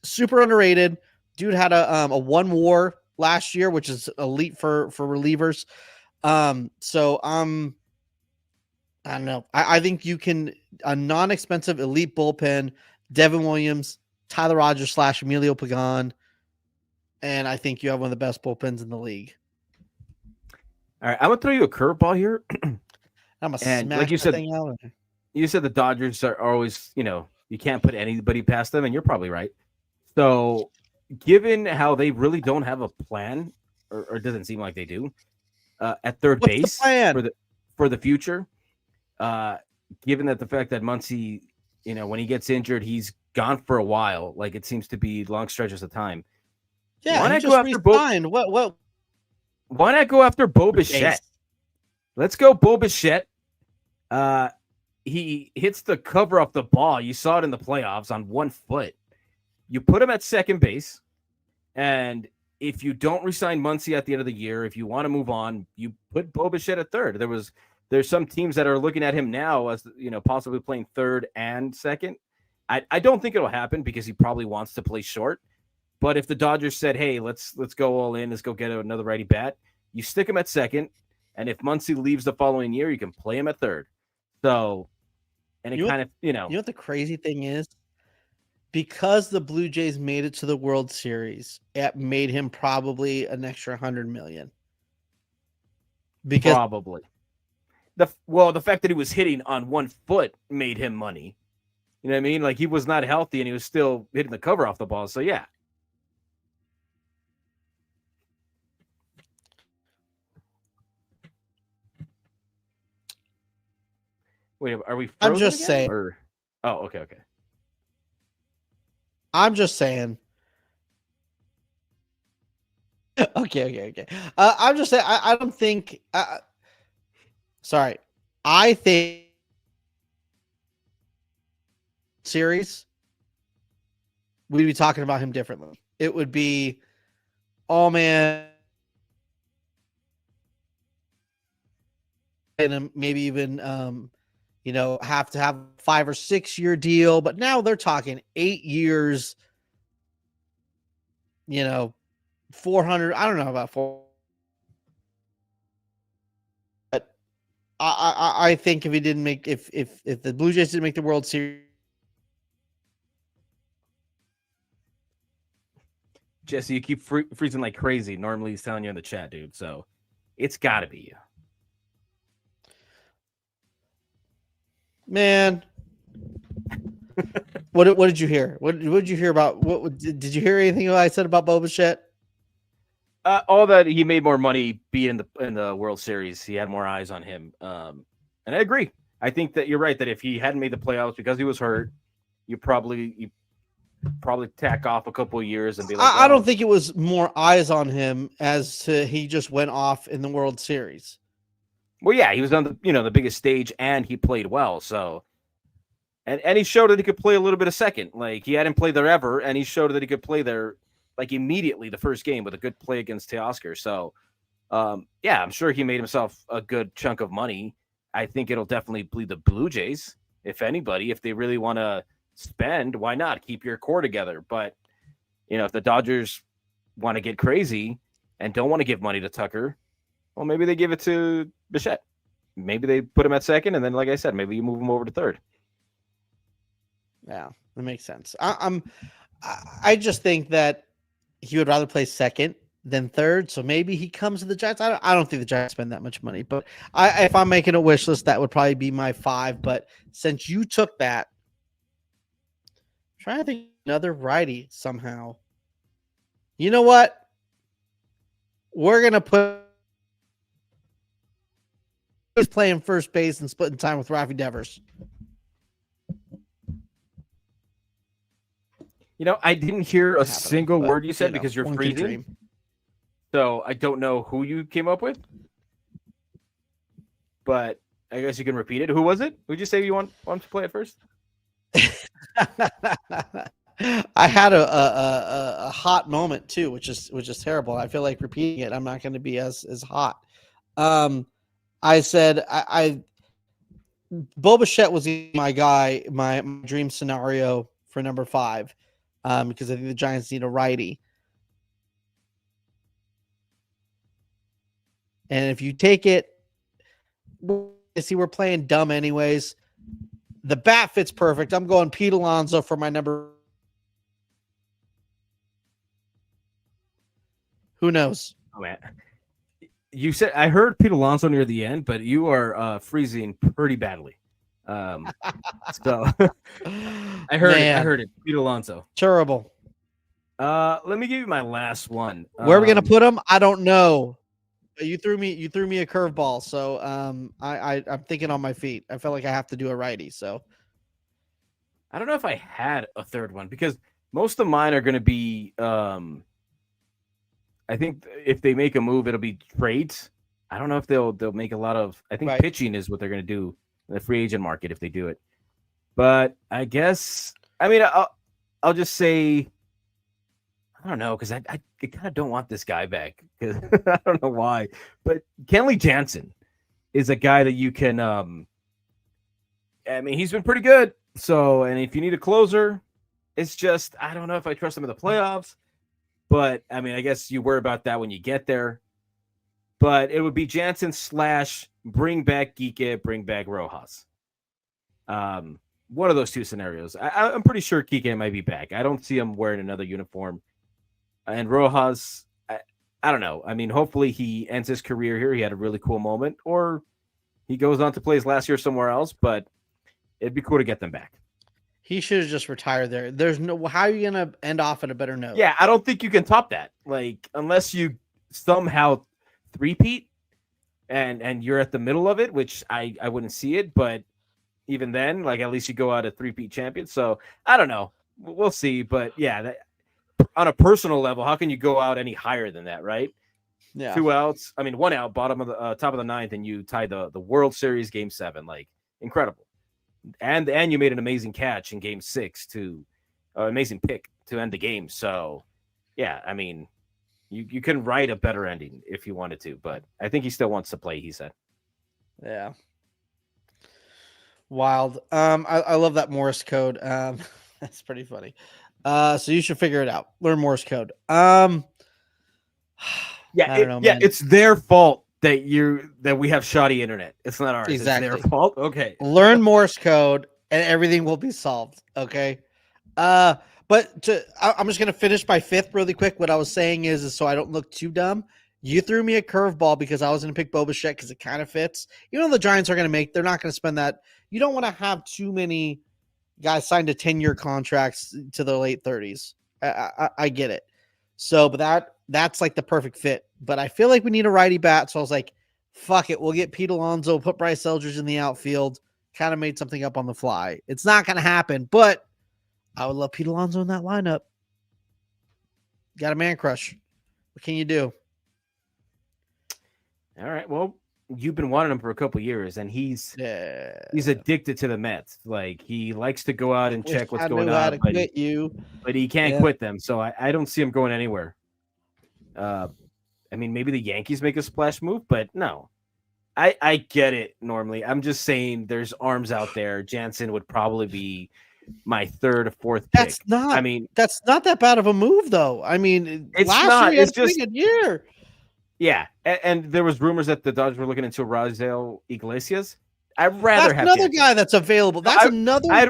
Super underrated. Dude had a 1 WAR last year, which is elite for relievers. I don't know. I think you can, a non-expensive elite bullpen, Devin Williams, Tyler Rogers / Emilio Pagan, and I think you have one of the best bullpens in the league. All right, I'm gonna throw you a curveball here. I'm gonna and smash like you that said, thing out. You said the Dodgers are always, you can't put anybody past them, and you're probably right. So, given how they really don't have a plan, or it doesn't seem like they do, at third What's base the plan? for the future, given that the fact that Muncy, when he gets injured, he's gone for a while. Like it seems to be long stretches of time. Yeah, why he not just go after re-signed. What? Why not go after Bo Bichette? Let's go, Bo Bichette. He hits the cover off the ball. You saw it in the playoffs on 1 foot. You put him at second base, and if you don't resign Muncy at the end of the year, if you want to move on, you put Bo Bichette at third. There's some teams that are looking at him now as possibly playing third and second. I don't think it'll happen because he probably wants to play short. But if the Dodgers said, "Hey, let's go all in, let's go get another righty bat," you stick him at second, and if Muncy leaves the following year, you can play him at third. So, and it kind of You know what the crazy thing is? Because the Blue Jays made it to the World Series, it made him probably an extra $100 million. Because probably the fact that he was hitting on 1 foot made him money. You know what I mean? Like he was not healthy and he was still hitting the cover off the ball. So yeah. Wait, are we? I'm just again, saying. Or... Oh, okay. I'm just saying. Okay. I'm just saying. I don't think. Sorry, I think series we'd be talking about him differently. It would be, oh man, and maybe even have to have a 5 or 6 year deal. But now they're talking 8 years. 400. I don't know about 4. But I think if he didn't make if the Blue Jays didn't make the World Series. Jesse, you keep freezing like crazy. Normally he's telling you in the chat, dude. So it's got to be you. Man, what did you hear? What did you hear about? Did you hear anything I said about Bo Bichette? All that he made more money being in the World Series. He had more eyes on him, and I agree. I think that you're right that if he hadn't made the playoffs because he was hurt, you probably tack off a couple of years and be like, I don't think it was more eyes on him as to he just went off in the World Series. Well, yeah, he was on the biggest stage and he played well. So, and he showed that he could play a little bit of second. Like he hadn't played there ever, and he showed that he could play there like immediately the first game with a good play against Teoscar. So, yeah, I'm sure he made himself a good chunk of money. I think it'll definitely bleed the Blue Jays. if anybody. If they really want to spend, why not keep your core together? But if the Dodgers want to get crazy and don't want to give money to Tucker, well, maybe they give it to Bichette. Maybe they put him at second, and then, like I said, maybe you move him over to third. Yeah, that makes sense. I just think that he would rather play second than third, so maybe he comes to the Giants. I don't think the Giants spend that much money, but if I'm making a wish list, that would probably be my 5. But since you took that, I'm trying to think another righty somehow. You know what? We're gonna put he's playing first base and splitting time with Rafi Devers. I didn't hear a single word you said because you're freezing. So I don't know who you came up with, but I guess you can repeat it. Who was it? Who'd you say you want to play it first? I had a hot moment too, which is terrible. I feel like repeating it, I'm not going to be as hot. I said Bo Bichette was my guy, my dream scenario for number 5, because I think the Giants need a righty. And if you take it, see, we're playing dumb anyways. The bat fits perfect. I'm going Pete Alonso for my number. Who knows? Oh man, you said I heard Pete Alonso near the end, but you are freezing pretty badly. So I heard it. Pete Alonso, terrible. Let me give you my last one. Where are we gonna put him? I don't know. You threw me a curveball, so I'm thinking on my feet. I felt like I have to do a righty. So I don't know if I had a third one because most of mine are going to be. I think if they make a move, it'll be trades. I don't know if they'll make a lot of. I think pitching is what they're going to do in the free agent market if they do it. But I guess I'll just say. I don't know because I kind of don't want this guy back because I don't know why. But Kenley Jansen is a guy that you can. He's been pretty good. So, and if you need a closer, it's just I don't know if I trust him in the playoffs. But I guess you worry about that when you get there. But it would be Jansen / bring back Kike, bring back Rojas. One of those two scenarios. I'm pretty sure Kike might be back. I don't see him wearing another uniform. And Rojas, I don't know. Hopefully he ends his career here. He had a really cool moment, or he goes on to play his last year somewhere else. But it'd be cool to get them back. He should have just retired there. There's no how are you gonna end off at a better note? Yeah, I don't think you can top that. Like unless you somehow three-peat and you're at the middle of it, which I wouldn't see it. But even then, like at least you go out a three-peat champion. So I don't know. We'll see. But yeah. On a personal level, how can you go out any higher than that, right? Yeah. 2 outs. 1 out, bottom of the top of the 9th, and you tied the World Series Game 7. Like incredible. And you made an amazing catch in Game 6 amazing pick to end the game. So yeah, you can write a better ending if you wanted to, but I think he still wants to play. He said. Yeah. Wild. I love that Morse code. That's pretty funny. So you should figure it out. Learn Morse code. Yeah, I don't know, man. It's their fault that we have shoddy internet. It's not ours. Exactly. It's their fault. Okay. Learn Morse code and everything will be solved. Okay. But I'm just gonna finish my 5th really quick. What I was saying is so I don't look too dumb. You threw me a curveball because I was gonna pick Bo Bichette because it kind of fits. Even though the Giants are they're not gonna spend that. You don't want to have too many guys signed to 10-year contracts to the late 30s. I get it. So, but that's like the perfect fit. But I feel like we need a righty bat. So I was like, fuck it. We'll get Pete Alonso, put Bryce Eldridge in the outfield. Kind of made something up on the fly. It's not going to happen, but I would love Pete Alonso in that lineup. Got a man crush. What can you do? All right. Well, you've been wanting him for a couple years, and he's addicted to the Mets. Like he likes to go out and check what's going on, but he can't quit them. So I don't see him going anywhere. Maybe the Yankees make a splash move, but no. I get it normally. I'm just saying there's arms out there. Jansen would probably be my third or fourth pick. I mean, that's not that bad of a move, though. I mean, it's last year not. he had It's a pretty just good year. yeah. And there was rumors that the Dodgers were looking into Raisel Iglesias. I'd rather That's have another Jansen. guy that's available. No, That's another I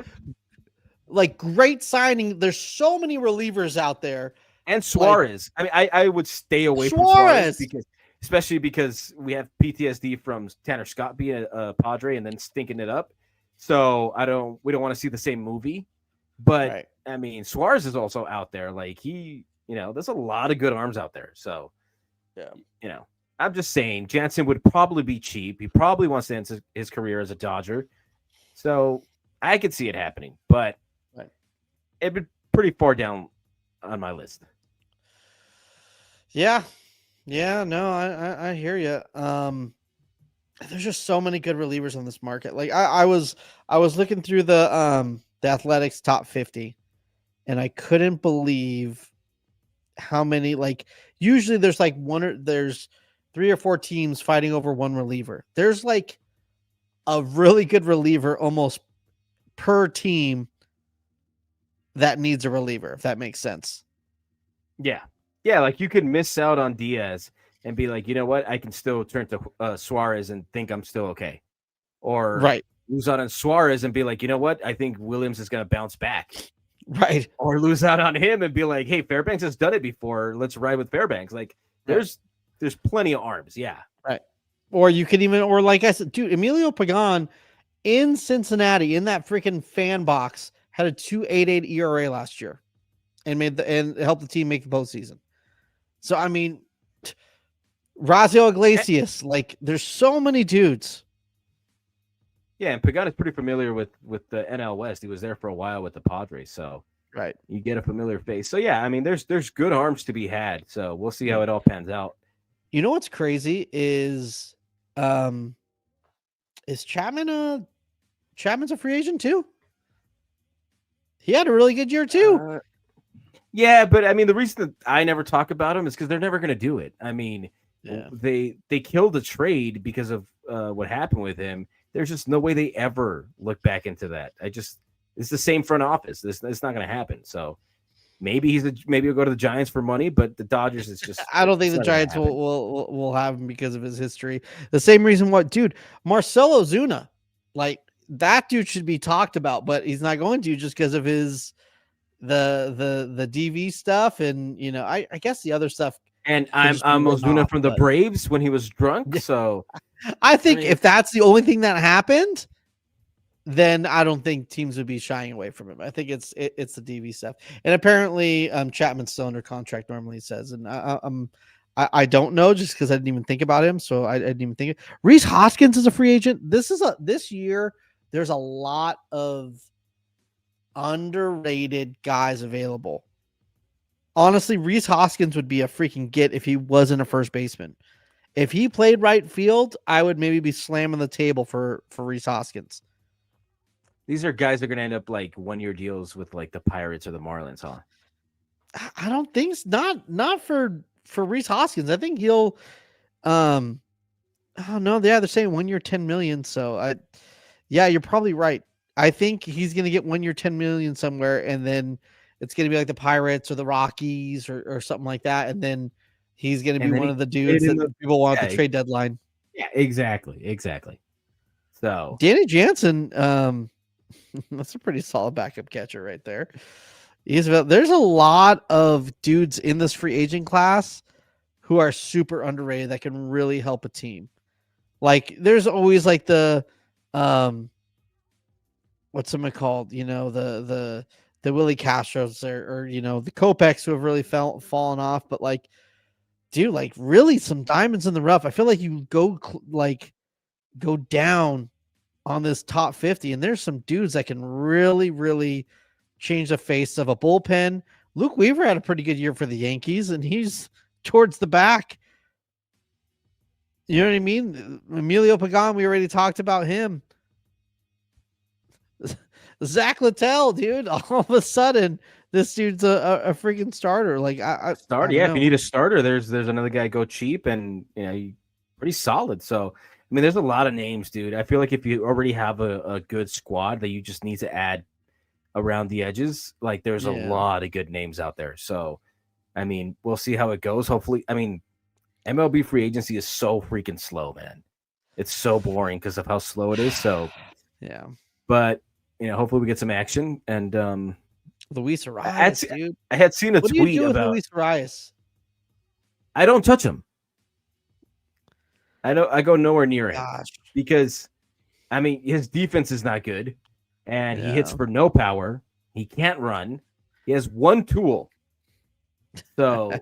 like great signing. There's so many relievers out there. and Like Suarez. I mean, I would stay away from Suarez Suarez. because, especially because we have PTSD from Tanner Scott being a Padre and then stinking it up. So we don't want to see the same movie. But Right. I mean, Suarez is also out there. Like there's a lot of good arms out there. So Yeah. I'm just saying Jansen would probably be cheap. He probably wants to end his career as a Dodger. So I could see it happening, but Right. it'd be pretty far down on my list. Yeah. Yeah, no, I hear you. There's just so many good relievers on this market. Like I was looking through the Athletics top 50, and I couldn't believe how many. Like usually there's like there's 3 or 4 teams fighting over one reliever. There's like a really good reliever almost per team that needs a reliever, if that makes sense. Yeah. Yeah, like you could miss out on Diaz and be like, you know what? I can still turn to Suarez and think I'm still okay. Or Right. lose out on Suarez and be like, you know what? I think Williams is going to bounce back. Right. Or lose out on him and be like, hey, Fairbanks has done it before. Let's ride with Fairbanks. Like there's plenty of arms. Yeah. Right. Or you could even, or like I said, dude, Emilio Pagan in Cincinnati in that freaking fan box had a 2.88 ERA last year and helped the team make the postseason. So I mean, Raisel Iglesias, like there's so many dudes. Yeah, and Pagan is pretty familiar with the NL West. He was there for a while with the Padres, so right. You get a familiar face. So yeah, I mean, there's good arms to be had. So we'll see how it all pans out. You know what's crazy is Chapman's a free agent too? He had a really good year too. Yeah, but I mean, the reason that I never talk about him is because they're never going to do it. I mean, they killed the trade because of what happened with him. There's just no way they ever look back into that. It's the same front office. It's not going to happen. So maybe maybe he'll go to the Giants for money, but the Dodgers is just. I don't think the Giants will have him because of his history. The same reason Marcell Ozuna, like that dude should be talked about, but he's not going to just because of his the DV stuff and I guess the other stuff. And I'm Ozuna from the Braves when he was drunk. So I think if that's the only thing that happened, then I don't think teams would be shying away from him. I think it's the DV stuff. And apparently Chapman's still under contract normally, says. And I don't know just because I didn't even think about him. So I didn't even think. Rhys Hoskins is a free agent. This year there's a lot of underrated guys available. Honestly, Rhys Hoskins would be a freaking get if he wasn't a first baseman. If he played right field, I would maybe be slamming the table for Rhys Hoskins. These are guys that are going to end up like 1-year deals with like the Pirates or the Marlins, huh? I don't think not for Rhys Hoskins. I think he'll oh no, yeah, they're saying 1 year, $10 million. So you're probably right. I think he's going to get 1 year, $10 million somewhere, and then it's going to be like the Pirates or the Rockies or something like that. And then he's going to be one of the dudes that people want at the trade deadline. Yeah, exactly. So Danny Jansen, that's a pretty solid backup catcher right there. There's a lot of dudes in this free agent class who are super underrated that can really help a team. Like there's always like the what's them called? The Willie Castros or the Kopechs who have really fallen off, but like, dude, like really some diamonds in the rough. I feel like you go down on this top 50 and there's some dudes that can really, really change the face of a bullpen. Luke Weaver had a pretty good year for the Yankees and he's towards the back. You know what I mean? Emilio Pagan, we already talked about him. Zach Littell, dude, all of a sudden this dude's a freaking starter. Like starter, yeah. If you need a starter, there's another guy go cheap and pretty solid. So mean, there's a lot of names, dude. I feel like if you already have a good squad that you just need to add around the edges, like there's a Yeah. lot of good names out there. So, I mean, we'll see how it goes. Hopefully, I mean, MLB free agency is so freaking slow, man. It's so boring because of how slow it is. So, Yeah. but hopefully we get some action. And Luis I had, Arias, dude. I had seen a What do you tweet do with about Luis Arias? I don't touch him. I go nowhere near him Gosh. because I mean his defense is not good, and he hits Yeah. for no power. He can't run. He has one tool. So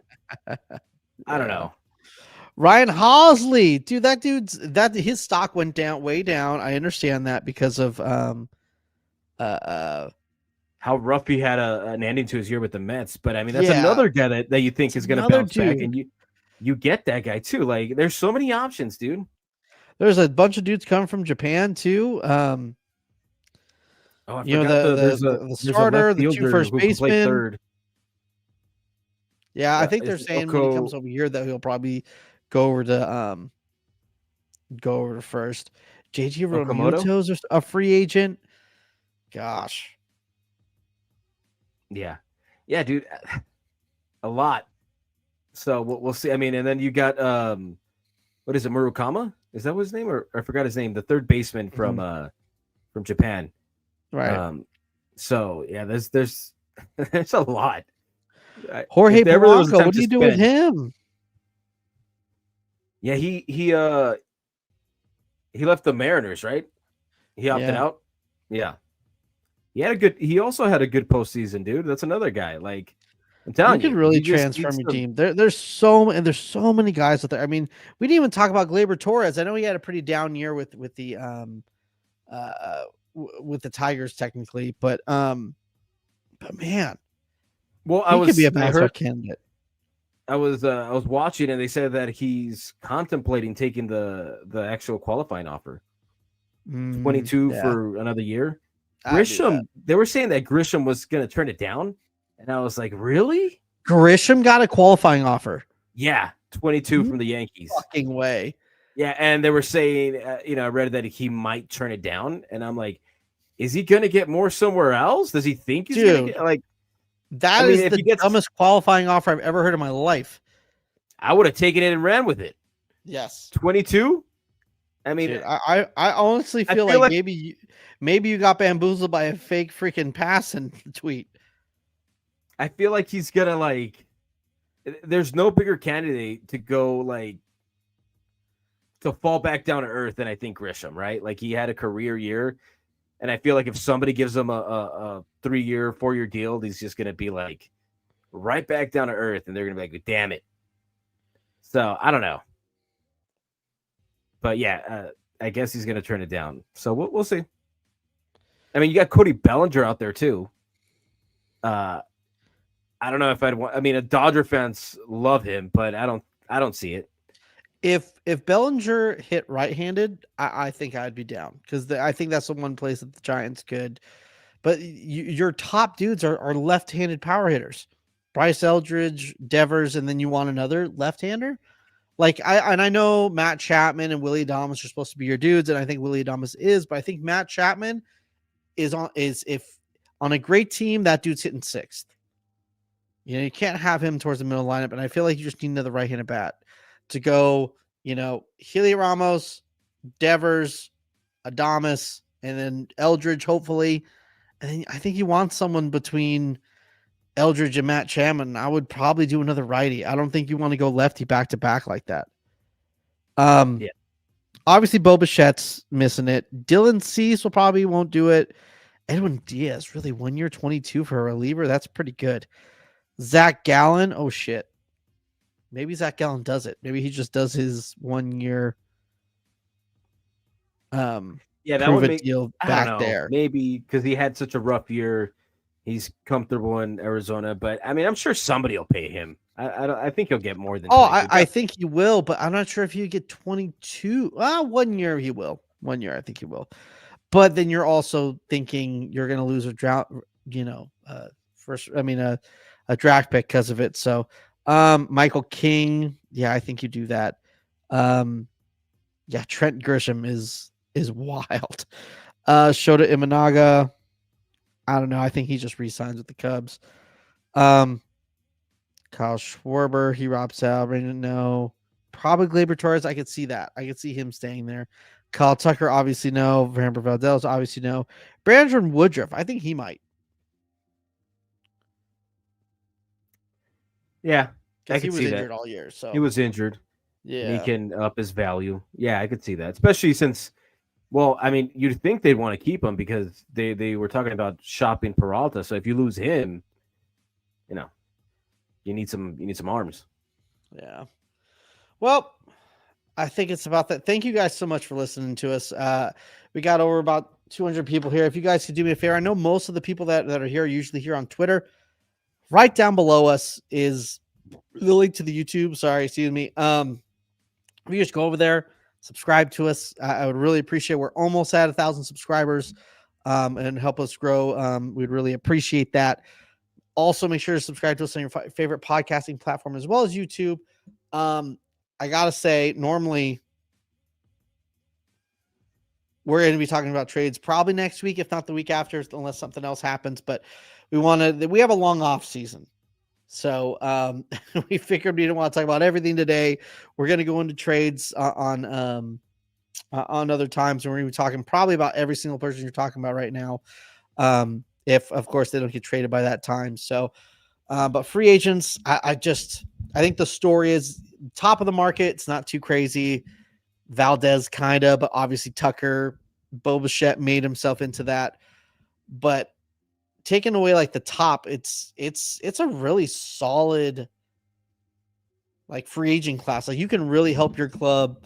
I don't know. Ryan Hosley, dude, his stock went down way down. I understand that because of How rough he had an ending to his year with the Mets, but I mean that's yeah, another guy that you think is going to another bounce back, dude. and you get that guy too. Like there's so many options, dude. There's a bunch of dudes coming from Japan too. I You know, forgot the there's a starter, left the two fielder first who can play basemen. third. Yeah, I think they're Is it saying when he comes Oko? over here that he'll probably go over to first. JT Okamoto? Realmuto's a free agent. Gosh. Yeah, dude, a lot. So we'll see. I mean, and then you got what is it, Murukama? Is that his name, or I forgot his name? The third baseman from Japan. Right. So yeah, there's there's a lot. Jorge If ever there was a Polanco, time what do to you do with spend- him? Yeah, he left the Mariners, right? He opted Yeah. out. Yeah, he also had a good postseason, dude. That's another guy. Like I'm telling You you, could really he just transform needs your to- team. There's so many guys out there. I mean, we didn't even talk about Gleyber Torres. I know he had a pretty down year with the with the Tigers technically, but man, he could be a bounce back candidate. I was watching and they said that he's contemplating taking the actual qualifying offer. 22 for another year. Grisham, they were saying that Grisham was going to turn it down. And I was like, really? Grisham got a qualifying offer. Yeah, 22 from the Yankees. Fucking way. Yeah, and they were saying, I read that he might turn it down. And I'm like, is he going to get more somewhere else? Does he think he's going to get, like, that is the dumbest qualifying offer I've ever heard in my life. I would have taken it and ran with it. Yes. 22? I mean, dude, I honestly feel like maybe you got bamboozled by a fake freaking pass and tweet. I feel like he's gonna like. There's no bigger candidate to go like to fall back down to earth than I think Grisham, right? Like he had a career year, and I feel like if somebody gives him a 3-year, 4-year deal, he's just gonna be like right back down to earth, and they're gonna be like, "Damn it." So I don't know. But yeah, I guess he's going to turn it down. So we'll see. I mean, you got Cody Bellinger out there too. I don't know if I'd want. I mean, Dodger fans love him, but I don't see it. If Bellinger hit right-handed, I think I'd be down because I think that's the one place that the Giants could. But your top dudes are left-handed power hitters. Bryce Eldridge, Devers, and then you want another left-hander. Like I know Matt Chapman and Willie Adames are supposed to be your dudes, and I think Willie Adames is, but I think Matt Chapman is on a great team, that dude's hitting 6th. You know, you can't have him towards the middle lineup, and I feel like you just need another right-handed bat to go. You know, Heliot Ramos, Devers, Adames, and then Eldridge, hopefully. And then I think you want someone between Eldridge and Matt Chapman. I would probably do another righty. I don't think you want to go lefty back to back like that. Yeah. Obviously, Bo Bichette's missing it. Dylan Cease probably won't do it. Edwin Diaz, really 1 year, 22 for a reliever. That's pretty good. Zach Gallen. Oh shit. Maybe Zach Gallen does it. Maybe he just does his 1 year. That would make deal back there. Maybe because he had such a rough year. He's comfortable in Arizona, but I mean, I'm sure somebody will pay him. I think he'll get more than. I think he will, but I'm not sure if he get 22. 1 year he will. 1 year, I think he will. But then you're also thinking you're going to lose a draft pick because of it. So, Michael King, yeah, I think you do that. Yeah, Trent Grisham is wild. Shota Imanaga, I don't know. I think he just re-signs with the Cubs. Kyle Schwarber, he drops out. No. Probably Gleyber Torres. I could see that. I could see him staying there. Kyle Tucker, obviously no. Framber Valdez, obviously no. Brandon Woodruff, I think he might. Yeah, I Because he could was see injured that. all year. So He was injured. And he yeah. can up his value. Yeah, I could see that, especially since, well, I mean, you'd think they'd want to keep him because they were talking about shopping Peralta. So if you lose him, you know, you need some arms. Yeah. Well, I think it's about that. Thank you guys so much for listening to us. We got over about 200 people here. If you guys could do me a favor, I know most of the people that are here are usually here on Twitter. Right down below us is the link to the YouTube. Sorry, excuse me. If you just go over there, subscribe to us, I would really appreciate. We're almost at 1,000 subscribers, and help us grow. We'd really appreciate that. Also, make sure to subscribe to us on your favorite podcasting platform as well as YouTube. I gotta say, normally we're going to be talking about trades probably next week, if not the week after, unless something else happens. But we have a long off season. So we figured we didn't want to talk about everything today. We're going to go into trades on other times, and we're going to be talking probably about every single person you're talking about right now. If of course they don't get traded by that time. So, but free agents, I think the story is top of the market. It's not too crazy. Valdez kind of, but obviously Tucker, Bo Bichette made himself into that. But taking away like the top, it's a really solid like free agent class. Like you can really help your club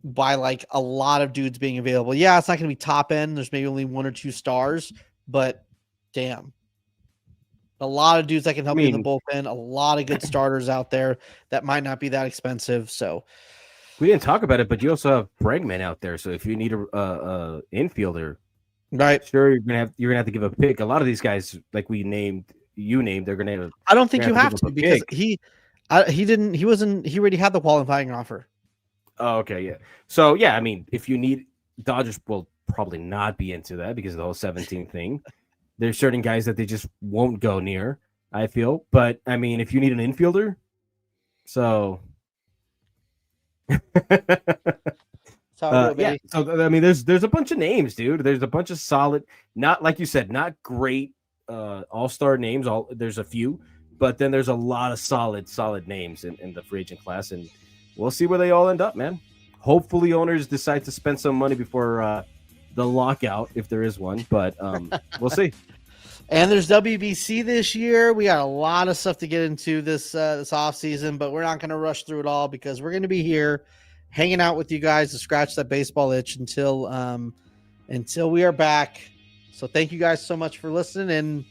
by like a lot of dudes being available. Yeah, it's not going to be top end. There's maybe only one or two stars, but damn, a lot of dudes that can help you in the bullpen. A lot of good starters out there that might not be that expensive. So we didn't talk about it, but you also have Bregman out there. So if you need a infielder, right, sure, you're gonna have to give a pick. A lot of these guys, like you named, they're gonna. I don't think you have to because he already had the qualifying offer. Oh, okay, yeah. So yeah, I mean, if you need, Dodgers will probably not be into that because of the whole 17 thing. There's certain guys that they just won't go near, I feel. But I mean, if you need an infielder, so. So I mean, there's a bunch of names, dude. There's a bunch of solid, not like you said, not great all-star names. There's a few, but then there's a lot of solid names in the free agent class, and we'll see where they all end up, man. Hopefully, owners decide to spend some money before the lockout, if there is one. But we'll see. And there's WBC this year. We got a lot of stuff to get into this off season, but we're not going to rush through it all because we're going to be here hanging out with you guys to scratch that baseball itch until we are back. So thank you guys so much for listening, and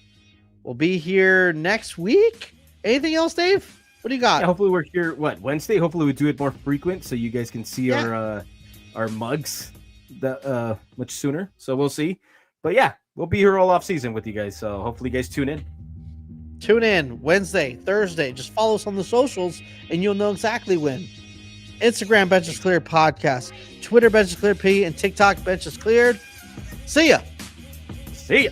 we'll be here next week. Anything else, Dave? What do you got? Yeah, hopefully we're here. Wednesday? Hopefully we do it more frequent so you guys can see our mugs much sooner. So we'll see. But yeah, we'll be here all off season with you guys. So hopefully you guys tune in. Tune in Wednesday, Thursday. Just follow us on the socials and you'll know exactly when. Instagram, Benches Cleared Podcast. Twitter, Benches Cleared P. And TikTok, Benches Cleared. See ya. See ya.